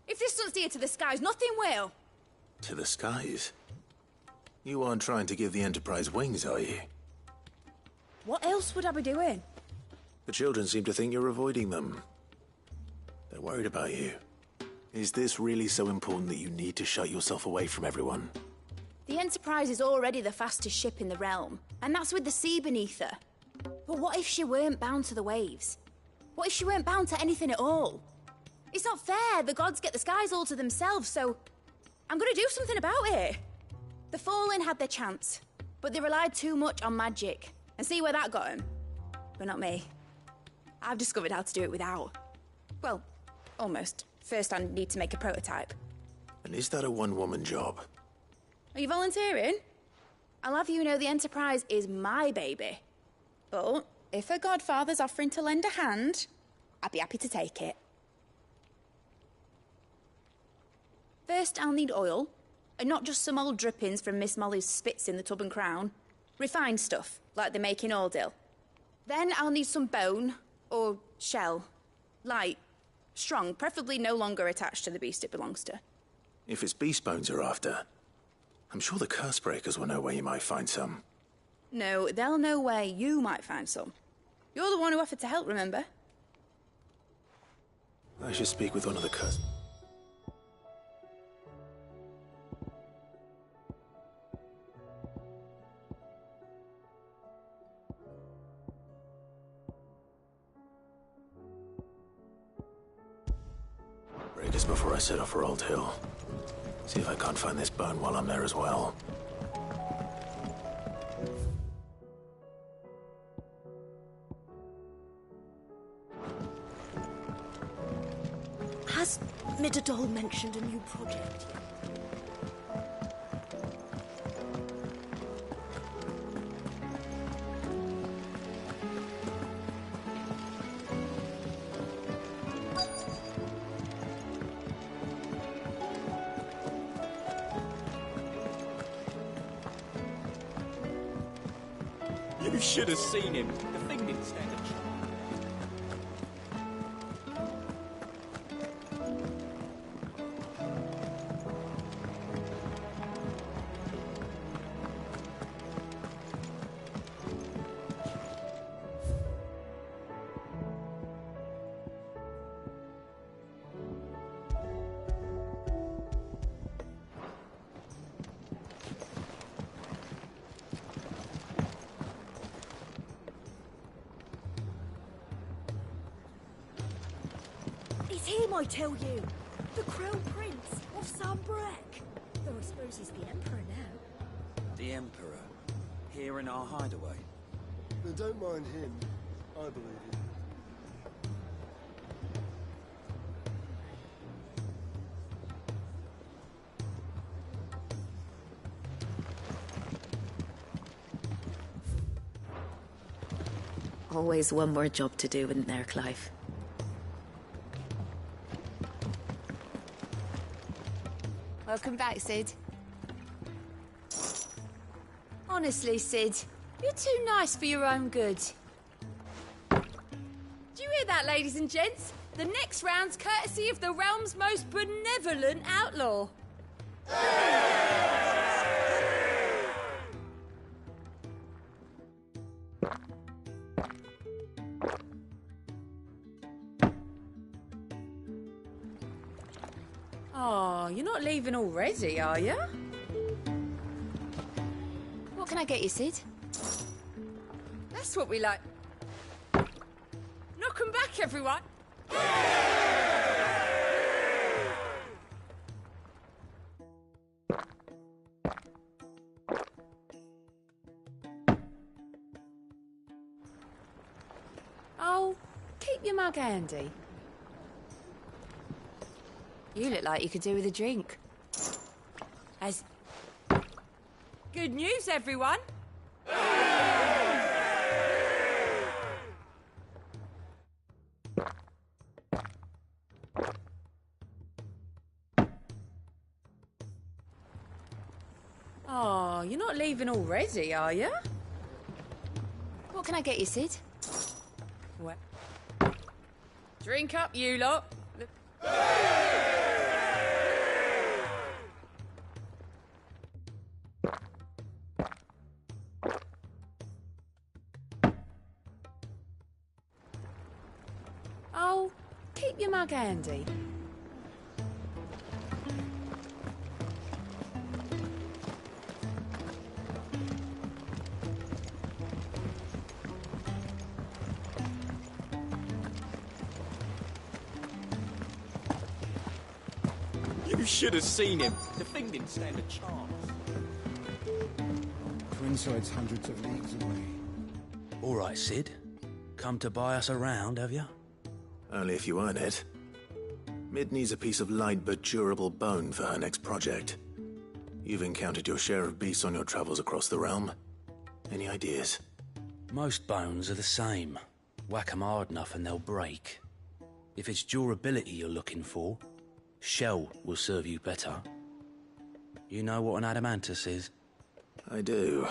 If this doesn't steer to the skies, nothing will! To the skies? You aren't trying to give the Enterprise wings, are you? What else would I be doing? The children seem to think you're avoiding them. They're worried about you. Is this really so important that you need to shut yourself away from everyone? The Enterprise is already the fastest ship in the realm, and that's with the sea beneath her. But what if she weren't bound to the waves? What if she weren't bound to anything at all? It's not fair. The gods get the skies all to themselves, so I'm gonna do something about it. The Fallen had their chance, but they relied too much on magic. And see where that got them? But not me. I've discovered how to do it without. Well, almost. First I need to make a prototype. And is that a one-woman job? Are you volunteering? I'll have you know the Enterprise is my baby. But if a godfather's offering to lend a hand, I'd be happy to take it. First, I'll need oil, and not just some old drippings from Miss Molly's spits in the Tub and Crown. Refined stuff, like they make in Ordil. Then I'll need some bone, or shell. Light, strong, preferably no longer attached to the beast it belongs to. If it's beast bones you're after, I'm sure the curse breakers will know where you might find some. No, they'll know where you might find some. You're the one who offered to help, remember? I should speak with one of the curse... breakers before I set off for Old Hill. See if I can't find this bone while I'm there as well. Has Midadol mentioned a new project yet? You should have seen him. The thing didn't stand a chance. It's him, I tell you! The Crown Prince of Sambrek! Though I suppose he's the Emperor now. The Emperor? Here in our hideaway? Then don't mind him. I believe him. Always one more job to do, isn't there, Clive? Welcome back, Sid. Honestly, Sid, you're too nice for your own good. Do you hear that, ladies and gents? The next round's courtesy of the realm's most benevolent outlaw. you're not leaving already, are you? What can I get you, Sid? That's what we like. Knock 'em back, everyone! Oh, keep your mug handy. You look like you could do with a drink. As good news, everyone! Oh, you're not leaving already, are you? What can I get you, Sid? What? Drink up, you lot. Oh, keep your mug handy. You should have seen him. The thing didn't stand a chance. Twinside's hundreds of leagues away. All right, Sid. Come to buy us around, have you? Only if you earn it. Mid needs a piece of light but durable bone for her next project. You've encountered your share of beasts on your travels across the realm. Any ideas? Most bones are the same. Whack 'em hard enough and they'll break. If it's durability you're looking for, shell will serve you better. You know what an adamantus is? I do.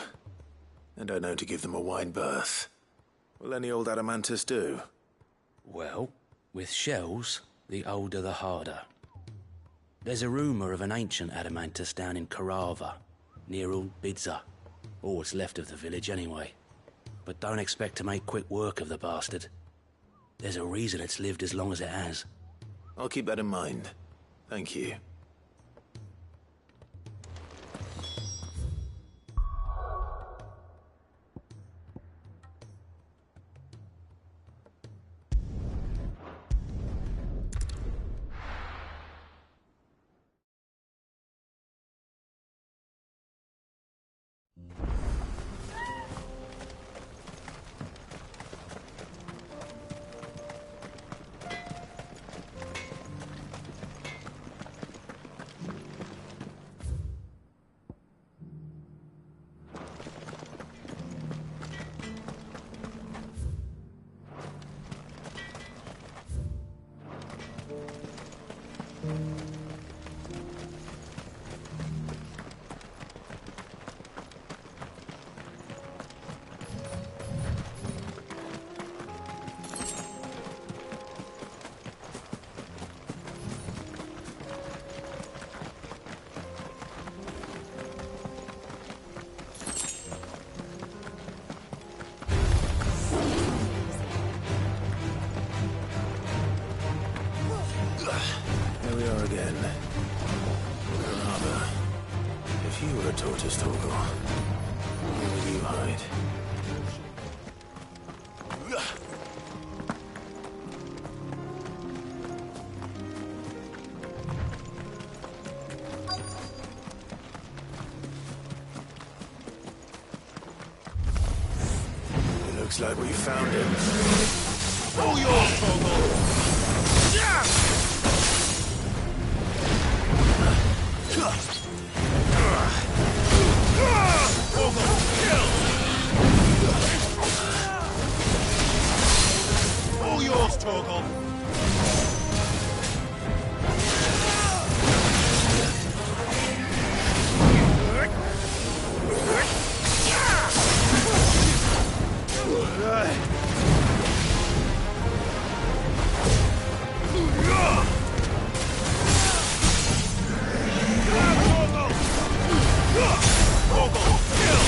And I know to give them a wide berth. Will any old adamantus do? Well, with shells, the older the harder. There's a rumour of an ancient adamantus down in Karava, near Bidza, or what's left of the village anyway. But don't expect to make quick work of the bastard. There's a reason it's lived as long as it has. I'll keep that in mind. Thank you. Here we are again. Rather, if you were a tortoise, Torgal, where would you hide? It looks like we found him. All yours, Torgal! All yours, Torgal! Torgal, kill!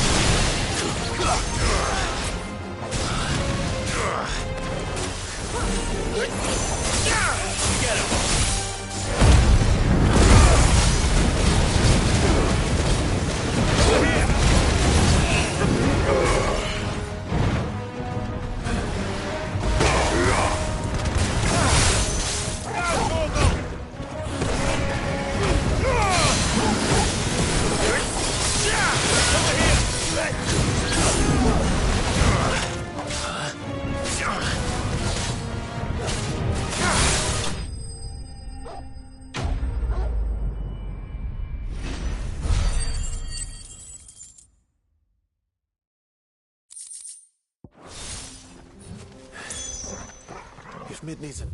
If Mid needs it,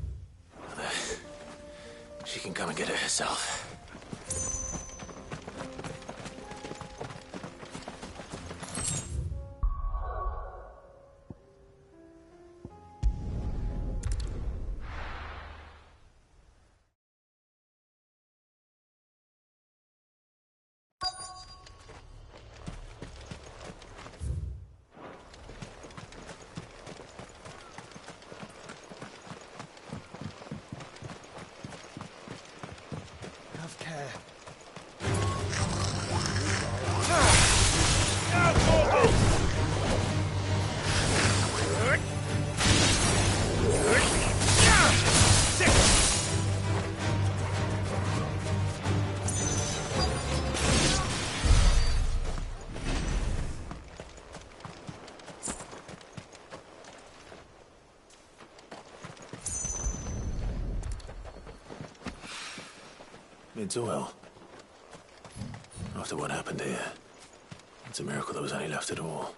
she can come and get it herself. Have care. Mid's well. After what happened here, it's a miracle there was any left at all.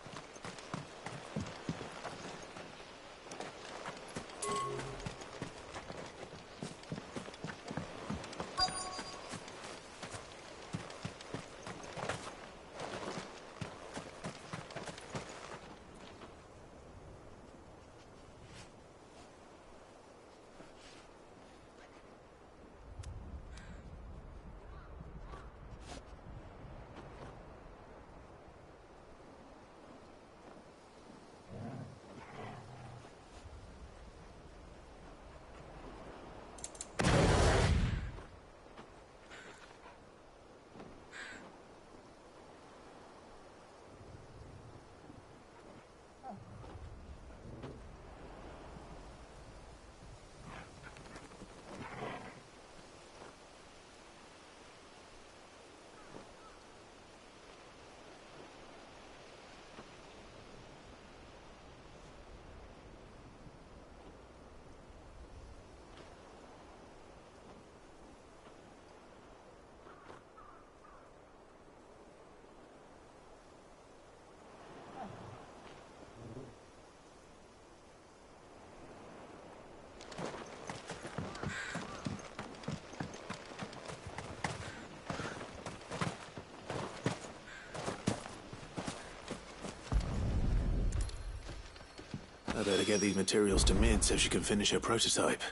I better get these materials to Mid so she can finish her prototype.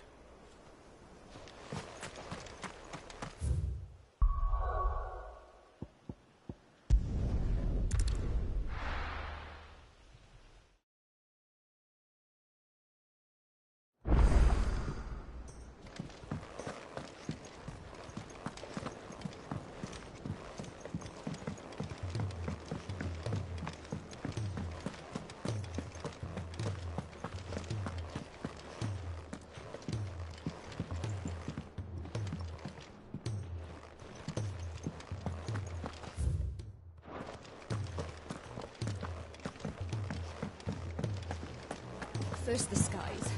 First the skies.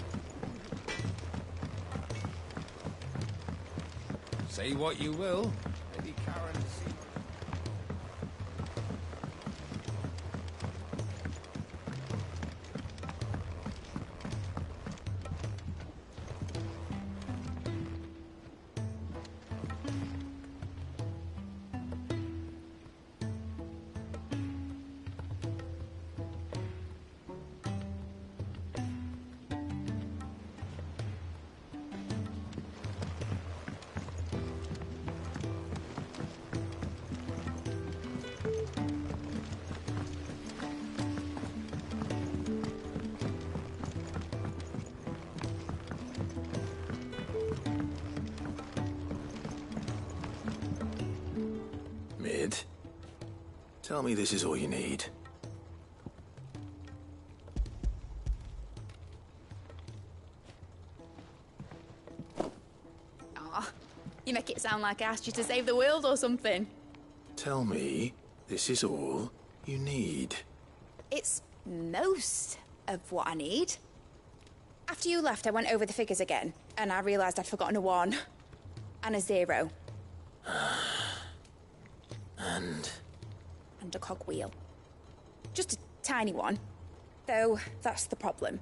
Say what you will. Maybe Karen has seen... Mid, tell me this is all you need. Aw, you make it sound like I asked you to save the world or something. Tell me this is all you need. It's most of what I need. After you left, I went over the figures again, and I realised I'd forgotten a 1 and a 0. And a cogwheel. Just a tiny one. Though, that's the problem.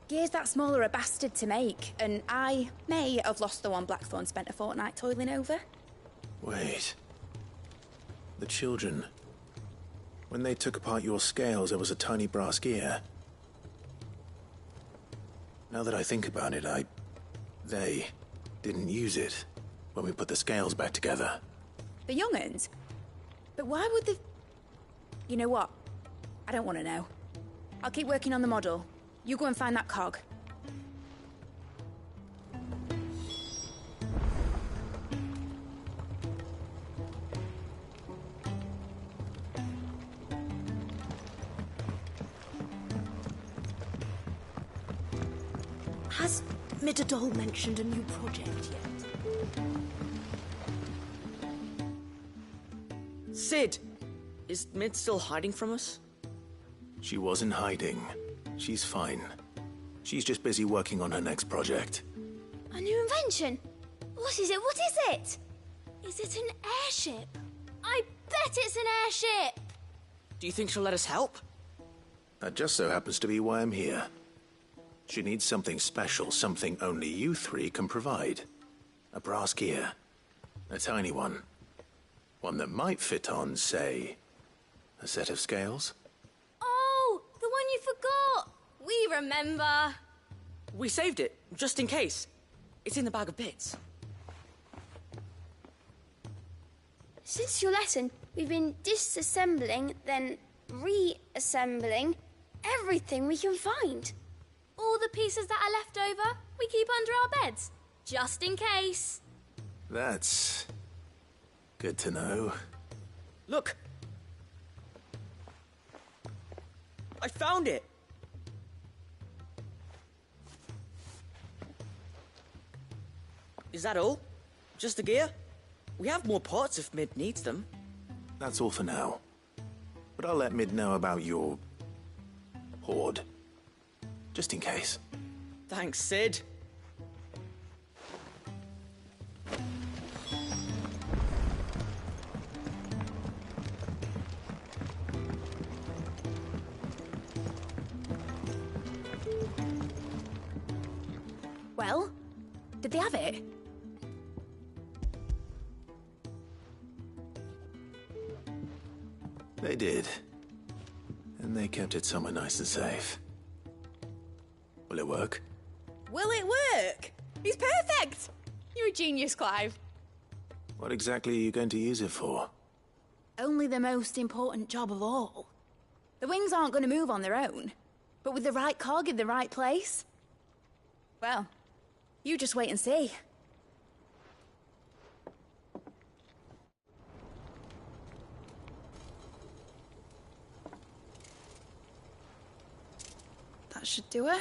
Gears that small are a bastard to make, and I may have lost the one Blackthorn spent a fortnight toiling over. Wait. The children. When they took apart your scales, there was a tiny brass gear. Now that I think about it, they didn't use it when we put the scales back together. The young'uns? But why would the... You know what? I don't want to know. I'll keep working on the model. You go and find that cog. Has Midadol mentioned a new project yet? Sid! Is Mid still hiding from us? She wasn't hiding. She's fine. She's just busy working on her next project. A new invention? What is it? What is it? Is it an airship? I bet it's an airship! Do you think she'll let us help? That just so happens to be why I'm here. She needs something special, something only you three can provide. A brass gear. A tiny one. One that might fit on, say, a set of scales? Oh, the one you forgot! We remember. We saved it, just in case. It's in the bag of bits. Since your lesson, we've been disassembling, then reassembling everything we can find. All the pieces that are left over, we keep under our beds, just in case. That's good to know. Look! I found it! Is that all? Just the gear? We have more parts if Mid needs them. That's all for now. But I'll let Mid know about your hoard. Just in case. Thanks, Sid. Well, did they have it? They did. And they kept it somewhere nice and safe. Will it work? Will it work? He's perfect! You're a genius, Clive. What exactly are you going to use it for? Only the most important job of all. The wings aren't going to move on their own. But with the right cog in the right place... Well, you just wait and see. That should do it.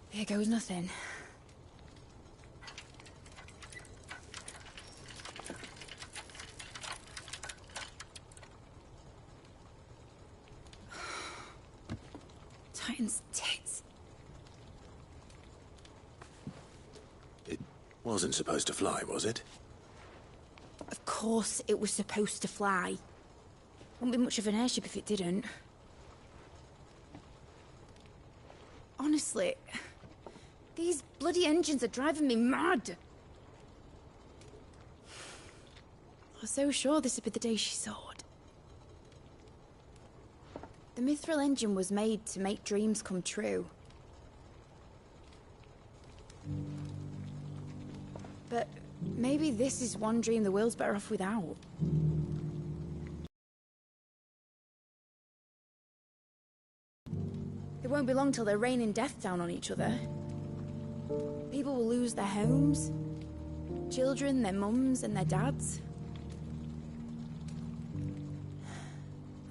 Here goes nothing. Titan's tits. It wasn't supposed to fly, was it? Of course it was supposed to fly. Wouldn't be much of an airship if it didn't. Honestly, these bloody engines are driving me mad. I was so sure this would be the day she soared. The Mithril engine was made to make dreams come true. But maybe this is one dream the world's better off without. It won't be long till they're raining death down on each other. People will lose their homes. Children, their mums and their dads.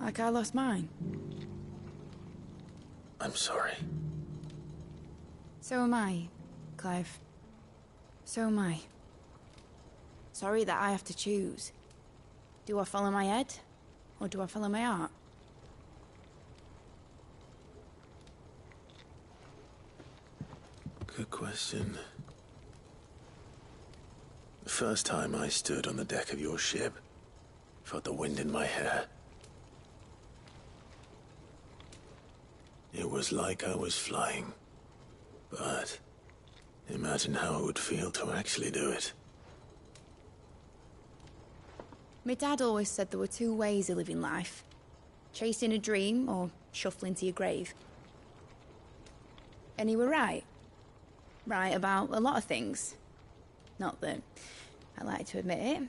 Like I lost mine. I'm sorry. So am I, Clive. So am I. Sorry that I have to choose. Do I follow my head, or do I follow my heart? Good question. The first time I stood on the deck of your ship, Felt the wind in my hair. It was like I was flying. But imagine how it would feel to actually do it. My dad always said there were two ways of living life. Chasing a dream or shuffling to your grave. And he were right. Right about a lot of things. Not that I like to admit it.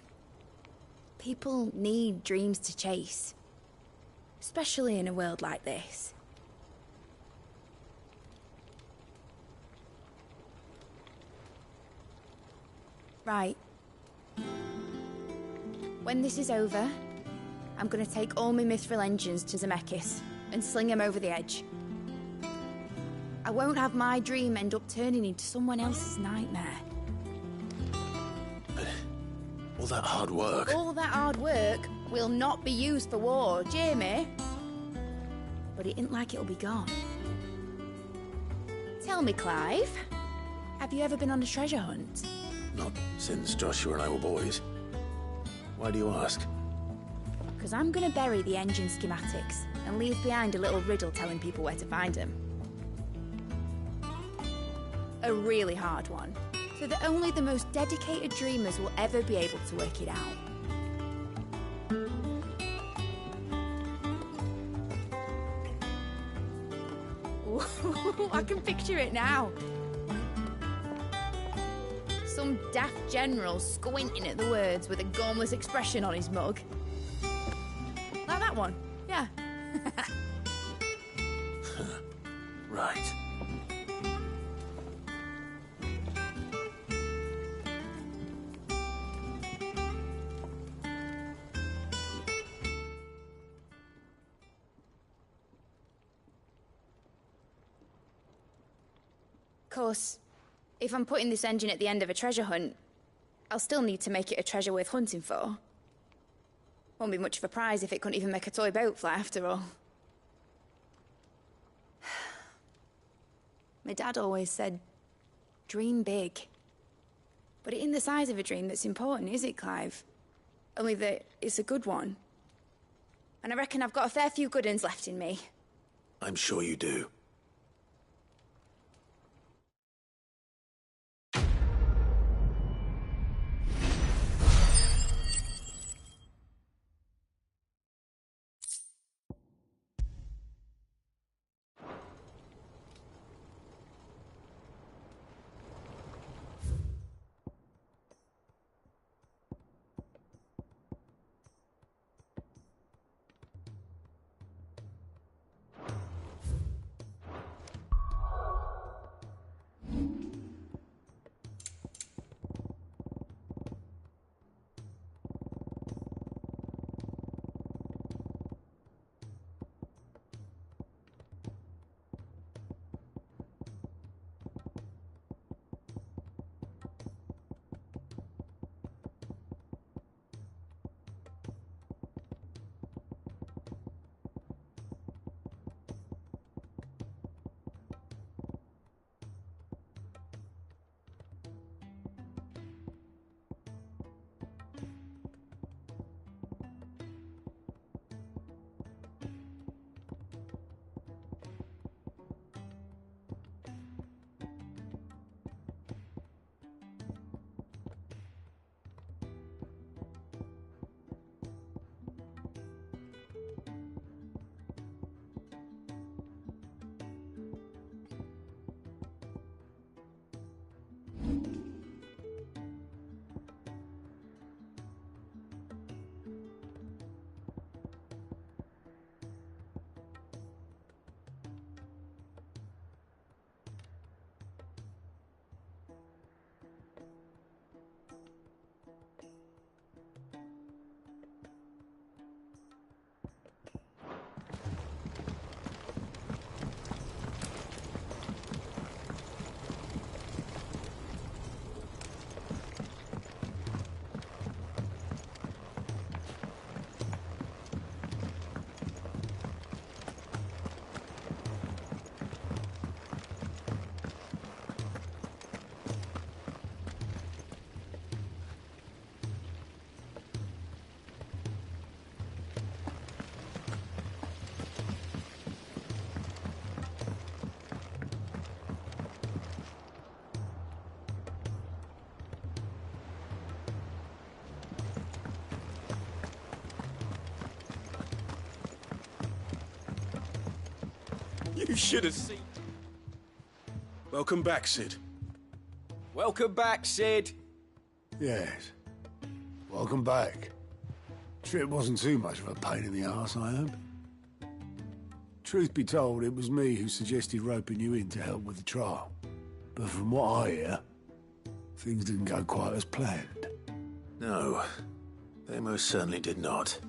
People need dreams to chase. Especially in a world like this. Right. When this is over, I'm gonna take all my mithril engines to Zemeckis and sling them over the edge. I won't have my dream end up turning into someone else's nightmare. All that hard work. All that hard work will not be used for war, Jamie. But it ain't like it'll be gone. Tell me, Clive, have you ever been on a treasure hunt? Not since Joshua and I were boys. Why do you ask? Because I'm gonna bury the engine schematics and leave behind a little riddle telling people where to find them. A really hard one, so that only the most dedicated dreamers will ever be able to work it out. Ooh, I can picture it now. Some daft general squinting at the words with a gormless expression on his mug. Like that one, yeah. Right. Of course, if I'm putting this engine at the end of a treasure hunt, I'll still need to make it a treasure worth hunting for. Won't be much of a prize if it couldn't even make a toy boat fly after all. My dad always said, dream big. But it ain't the size of a dream that's important, is it, Clive? Only that it's a good one. And I reckon I've got a fair few good uns left in me. I'm sure you do. You should have seen... Welcome back, Sid. Welcome back, Sid. Yes. Welcome back. Trip wasn't too much of a pain in the arse, I hope. Truth be told, it was me who suggested roping you in to help with the trial. But from what I hear, things didn't go quite as planned. No, they most certainly did not.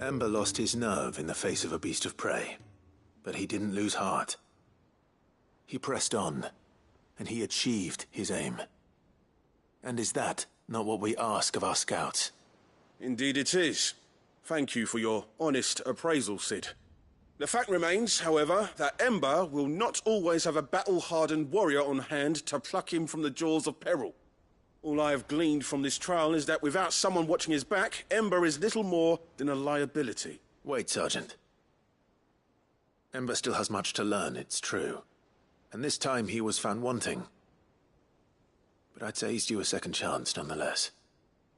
Ember lost his nerve in the face of a beast of prey, but he didn't lose heart. He pressed on, and he achieved his aim. And is that not what we ask of our scouts? Indeed it is. Thank you for your honest appraisal, Sid. The fact remains, however, that Ember will not always have a battle-hardened warrior on hand to pluck him from the jaws of peril. All I have gleaned from this trial is that without someone watching his back, Ember is little more than a liability. Wait, Sergeant. Ember still has much to learn, it's true. And this time he was found wanting. But I'd say he's due a second chance, nonetheless.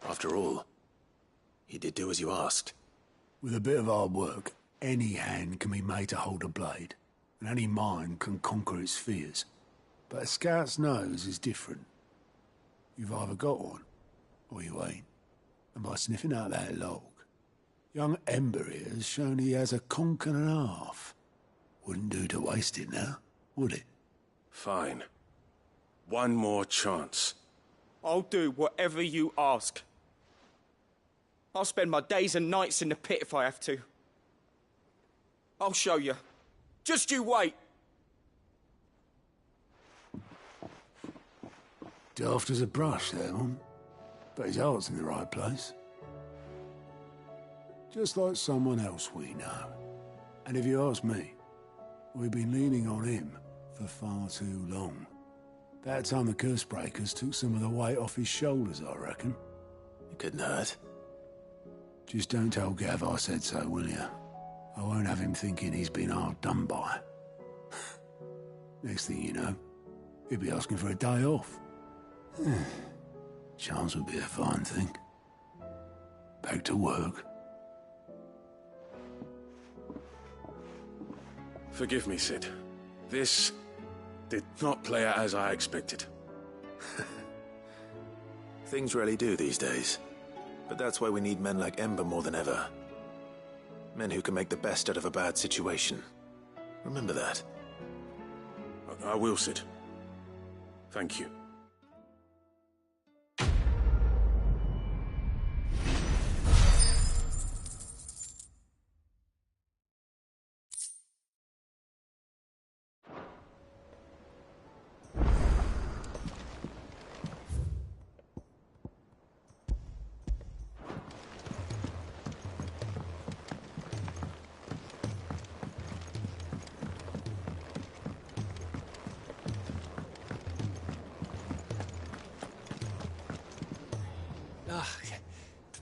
After all, he did do as you asked. With a bit of hard work, any hand can be made to hold a blade, and any mind can conquer its fears. But a scout's nose is different. You've either got one, or you ain't. And by sniffing out that log, young Ember here has shown he has a conk and a half. Wouldn't do to waste it now, would it? Fine. One more chance. I'll do whatever you ask. I'll spend my days and nights in the pit if I have to. I'll show you. Just you wait. Daft as a brush, that one. But his heart's in the right place. Just like someone else we know. And if you ask me, we've been leaning on him for far too long. That time the curse breakers took some of the weight off his shoulders, I reckon. It couldn't hurt. Just don't tell Gav I said so, will you? I won't have him thinking he's been hard done by. Next thing you know, he'll be asking for a day off. Chance would be a fine thing. Back to work. Forgive me, Sid. This did not play out as I expected. Things really do these days. But that's why we need men like Ember more than ever. Men who can make the best out of a bad situation. Remember that. I will, Sid. Thank you.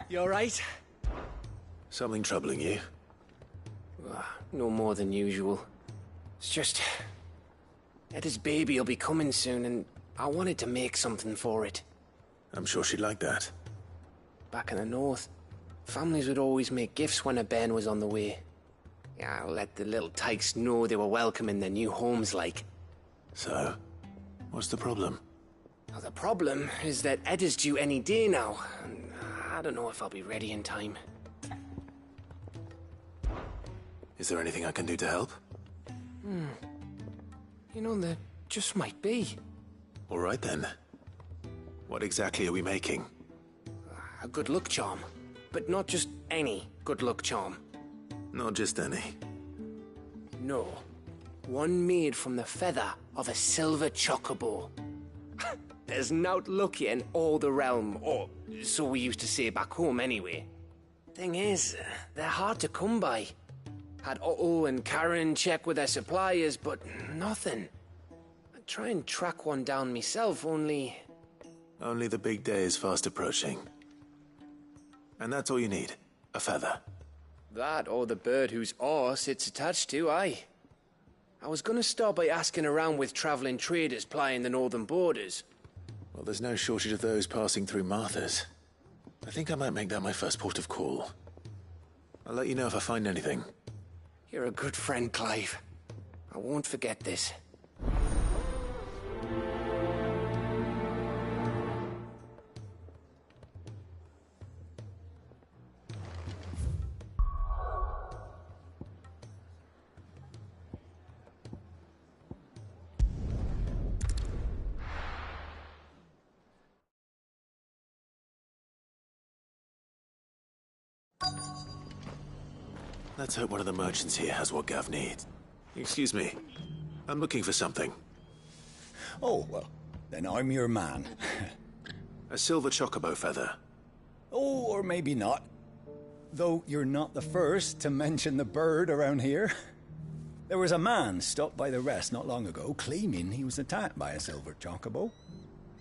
You alright? Something troubling you? No more than usual. It's just... Etta's baby will be coming soon, and I wanted to make something for it. I'm sure she'd like that. Back in the north, families would always make gifts when a bairn was on the way. Yeah, I'll let the little tykes know they were welcome in their new homes, like. So, what's the problem? Well, the problem is that Etta's due any day now, and I don't know if I'll be ready in time. Is there anything I can do to help? You know, there just might be. All right then. What exactly are we making? A good luck charm. But not just any good luck charm. Not just any. No. One made from the feather of a silver chocobo. There's nowt lucky in all the realm, or so we used to say back home anyway. Thing is, they're hard to come by. Had Otto and Karen check with their suppliers, but nothing. I'd try and track one down myself, only... Only the big day is fast approaching. And that's all you need, a feather. That or the bird whose horse it's attached to, aye. I was gonna start by asking around with traveling traders plying the northern borders. Well, there's no shortage of those passing through Martha's. I think I might make that my first port of call. I'll let you know if I find anything. You're a good friend, Clive. I won't forget this. Let's hope one of the merchants here has what Gav needs. Excuse me. I'm looking for something. Oh, well, then I'm your man. A silver chocobo feather. Oh, or maybe not. Though you're not the first to mention the bird around here. There was a man stopped by the rest not long ago claiming he was attacked by a silver chocobo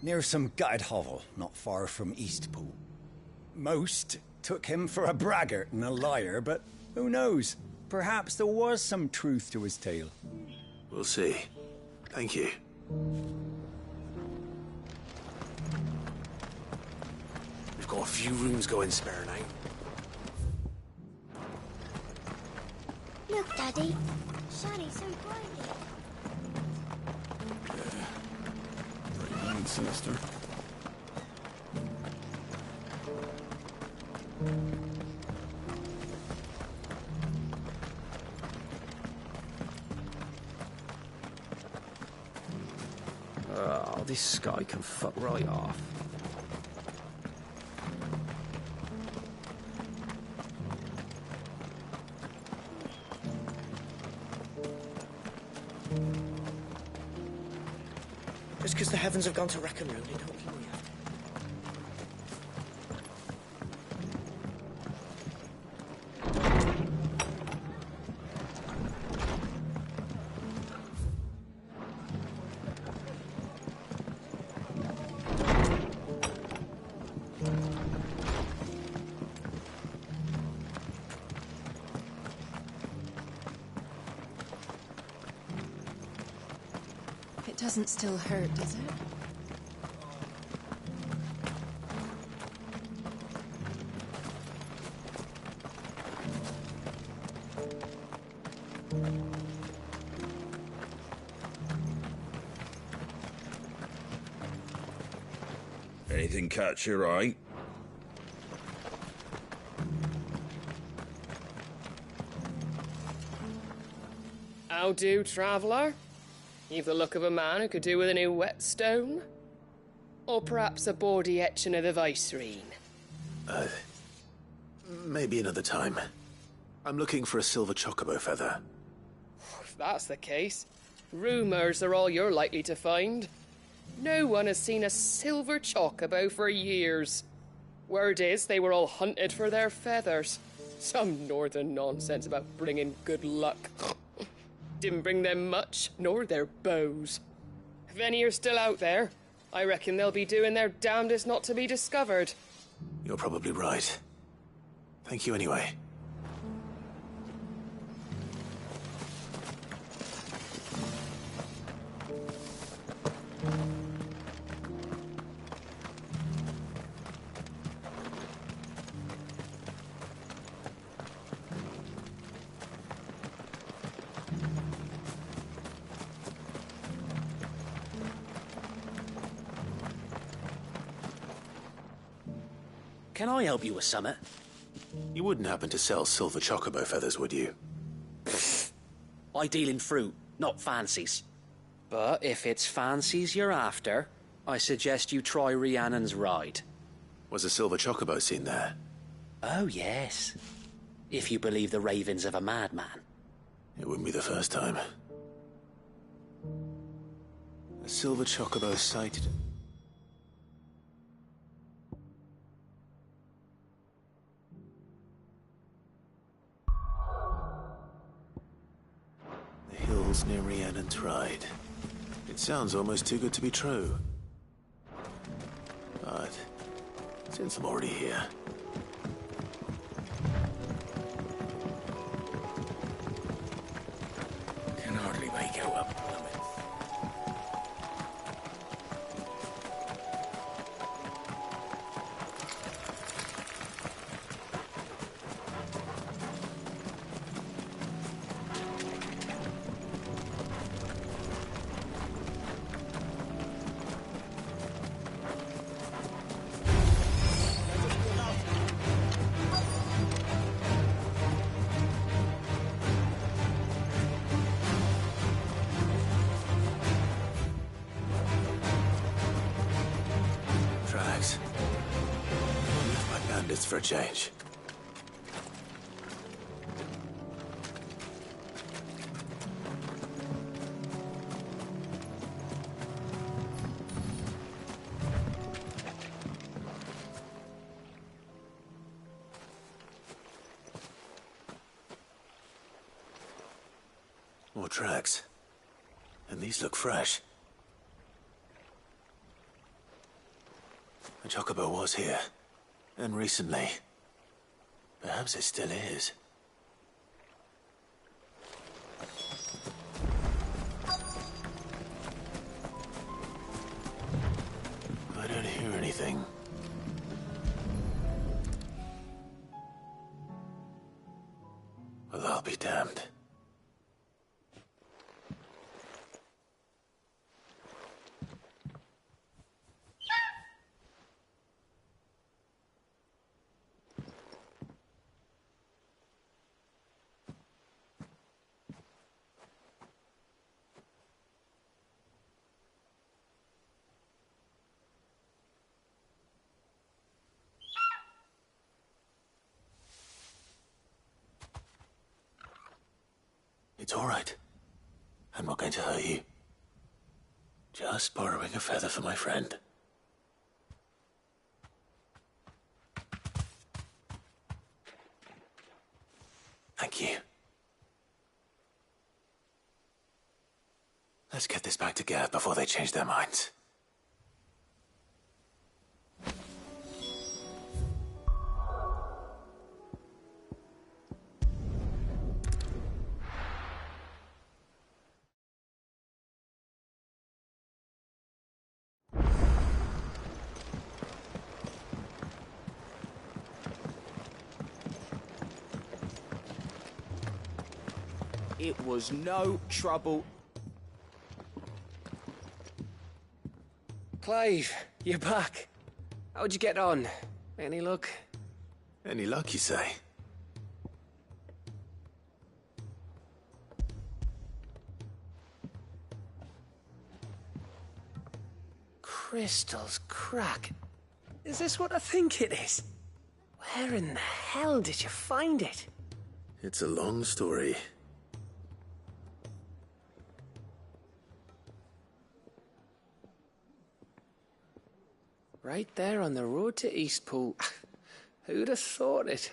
near some gutted hovel not far from Eastpool. Most took him for a braggart and a liar, but who knows? Perhaps there was some truth to his tale. We'll see. Thank you. We've got a few rooms going spare now. Look, Daddy. Shiny, so bright. Very sinister. Oh, this sky can fuck right off. Just because the heavens have gone to wreck and ruin, it don't mean we have to. It doesn't still hurt, does it? Anything catch your eye? How do, traveller? You've the look of a man who could do with a new whetstone. Or perhaps a bawdy etching of the Vicereine. Maybe another time. I'm looking for a silver chocobo feather. If that's the case, rumours are all you're likely to find. No one has seen a silver chocobo for years. Word is they were all hunted for their feathers. Some northern nonsense about bringing good luck. Didn't bring them much, nor their bows. If any are still out there, I reckon they'll be doing their damnedest not to be discovered. You're probably right. Thank you anyway. Can I help you with something? You wouldn't happen to sell silver chocobo feathers, would you? I deal in fruit, not fancies. But if it's fancies you're after, I suggest you try Rhiannon's ride. Was a silver chocobo seen there? Oh, yes. If you believe the ravings of a madman. It wouldn't be the first time. A silver chocobo sighted. The hills near Rhiannon's Ride. It sounds almost too good to be true. But since I'm already here. Can hardly make out up. Just for a change. More tracks. And these look fresh. The Chocobo was here. And recently. Perhaps it still is. I don't hear anything. Well, I'll be damned. It's all right. I'm not going to hurt you. Just borrowing a feather for my friend. Thank you. Let's get this back to Gav before they change their minds. It was no trouble. Clive, you're back. How'd you get on? Any luck? Any luck, you say? Crystal's crack. Is this what I think it is? Where in the hell did you find it? It's a long story. Right there on the road to Eastpool. Who'd have thought it?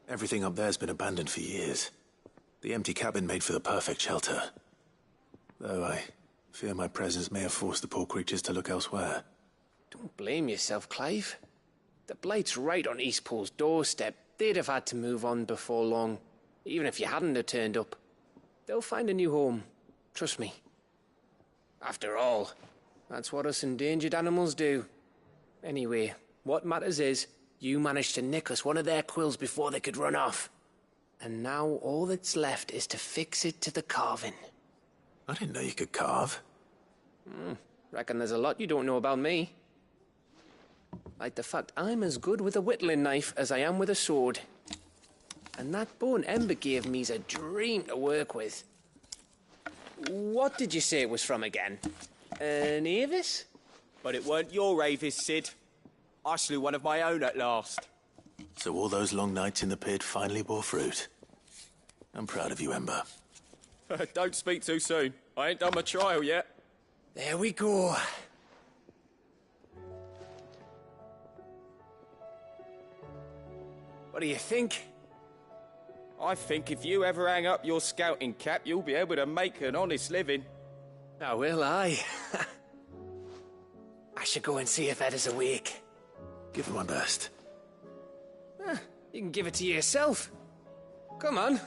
Everything up there's been abandoned for years. The empty cabin made for the perfect shelter. Though I fear my presence may have forced the poor creatures to look elsewhere. Don't blame yourself, Clive. The Blight's right on Eastpool's doorstep. They'd have had to move on before long, even if you hadn't have turned up. They'll find a new home. Trust me. After all, that's what us endangered animals do. Anyway, what matters is, you managed to nick us one of their quills before they could run off. And now all that's left is to fix it to the carving. I didn't know you could carve. Reckon there's a lot you don't know about me. Like the fact I'm as good with a whittling knife as I am with a sword. And that bone Ember gave me's a dream to work with. What did you say it was from again? An Avis? But it weren't your Avis, Sid. I slew one of my own at last. So all those long nights in the pit finally bore fruit. I'm proud of you, Ember. Don't speak too soon. I ain't done my trial yet. There we go. What do you think? I think if you ever hang up your scouting cap, you'll be able to make an honest living. Now will I? I should go and see if Ed is awake. Give it my best. You can give it to yourself. Come on.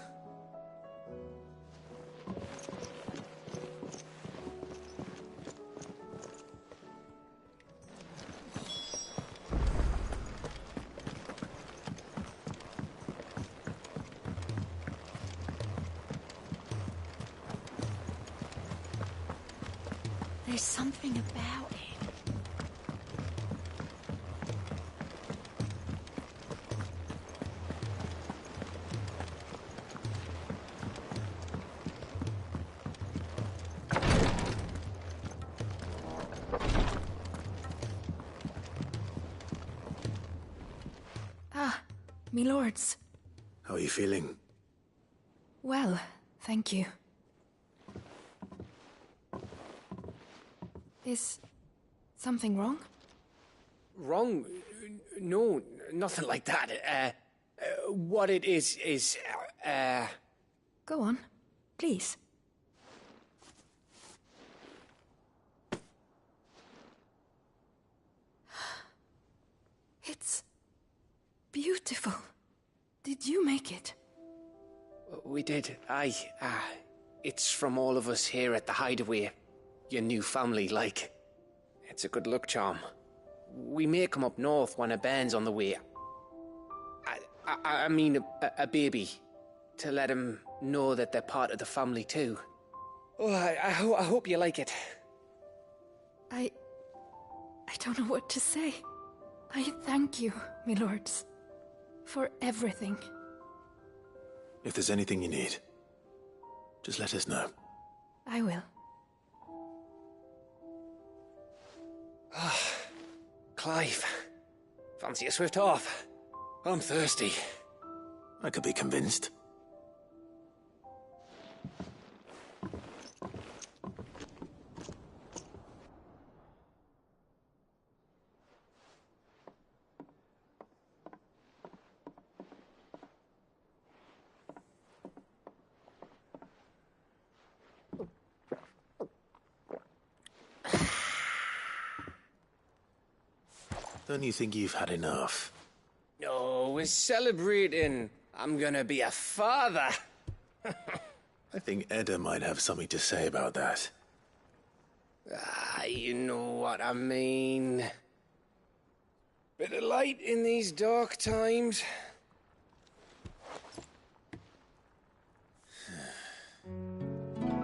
There's something about it. me lords. How are you feeling? Well, thank you. Is something wrong? Wrong? No, nothing like that. What it is, Go on, please. It's beautiful. Did you make it? We did, aye. It's from all of us here at the Hideaway. Your new family, like. It's a good luck charm. We may come up north when a band's on the way. I mean a baby. To let him know that they're part of the family too. Oh, I hope you like it. I don't know what to say. I thank you, my lords, for everything. If there's anything you need, just let us know. I will. Clive, fancy a swift off? I'm thirsty. I could be convinced. Don't you think you've had enough? No, we're celebrating. I'm gonna be a father. I think Edda might have something to say about that. You know what I mean. Bit of light in these dark times.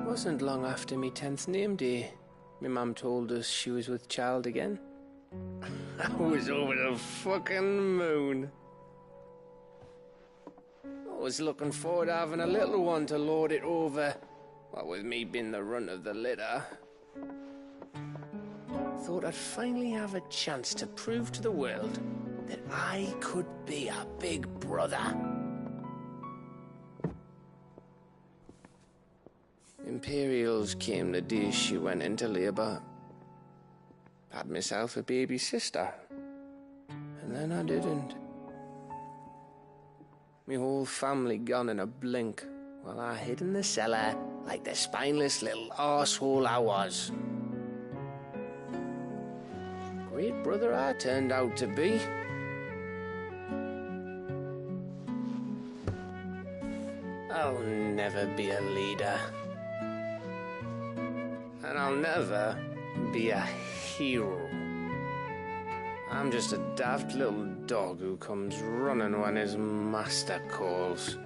Wasn't long after me 10th name day, my mum told us she was with child again. I was over the fucking moon. I was looking forward to having a little one to lord it over, what with me being the runt of the litter. Thought I'd finally have a chance to prove to the world that I could be a big brother. Imperials came the day she went into labour. Had myself a baby sister. And then I didn't. Me whole family gone in a blink, while I hid in the cellar like the spineless little arsehole I was. Great brother I turned out to be. I'll never be a leader. And I'll never be a hero. I'm just a daft little dog who comes running when his master calls.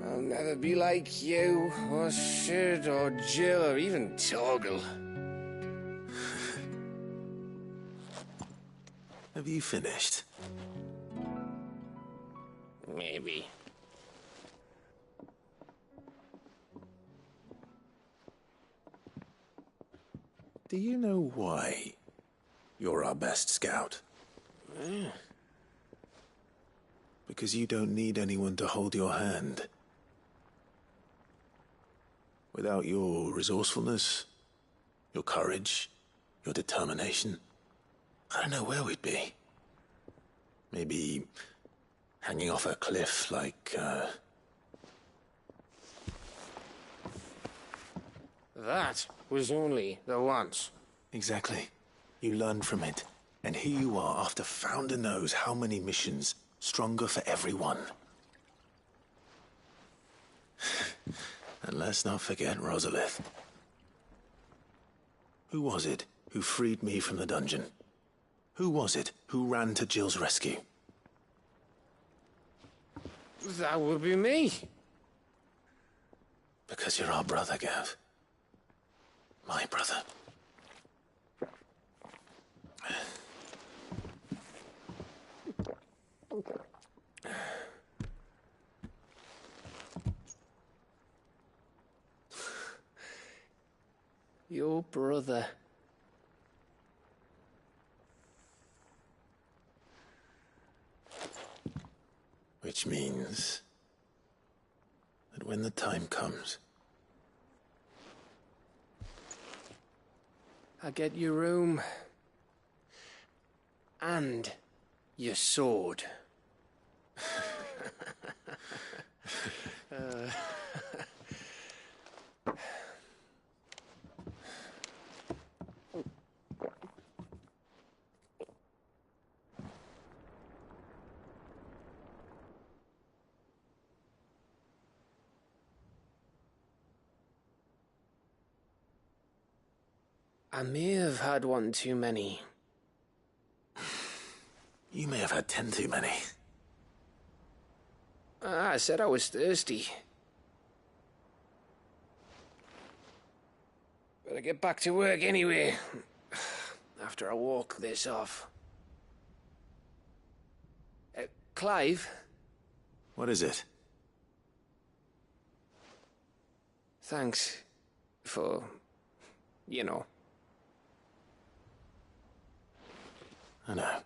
I'll never be like you, or Sid, or Jill, or even Torgal. Have you finished? Maybe. Do you know why you're our best scout? Yeah. Because you don't need anyone to hold your hand. Without your resourcefulness, your courage, your determination, I don't know where we'd be. Maybe hanging off a cliff like, That was only the once. Exactly. You learned from it. And here you are after Founder knows how many missions, stronger for everyone. And let's not forget Rosalith. Who was it who freed me from the dungeon? Who was it who ran to Jill's rescue? That would be me. Because you're our brother, Gav. My brother. Your brother. Which means that when the time comes, I get your room. And your sword. I may have had one too many. you may have had 10 too many. I said I was thirsty. Better get back to work anyway, after I walk this off. Clive? What is it? Thanks for, you know. I know.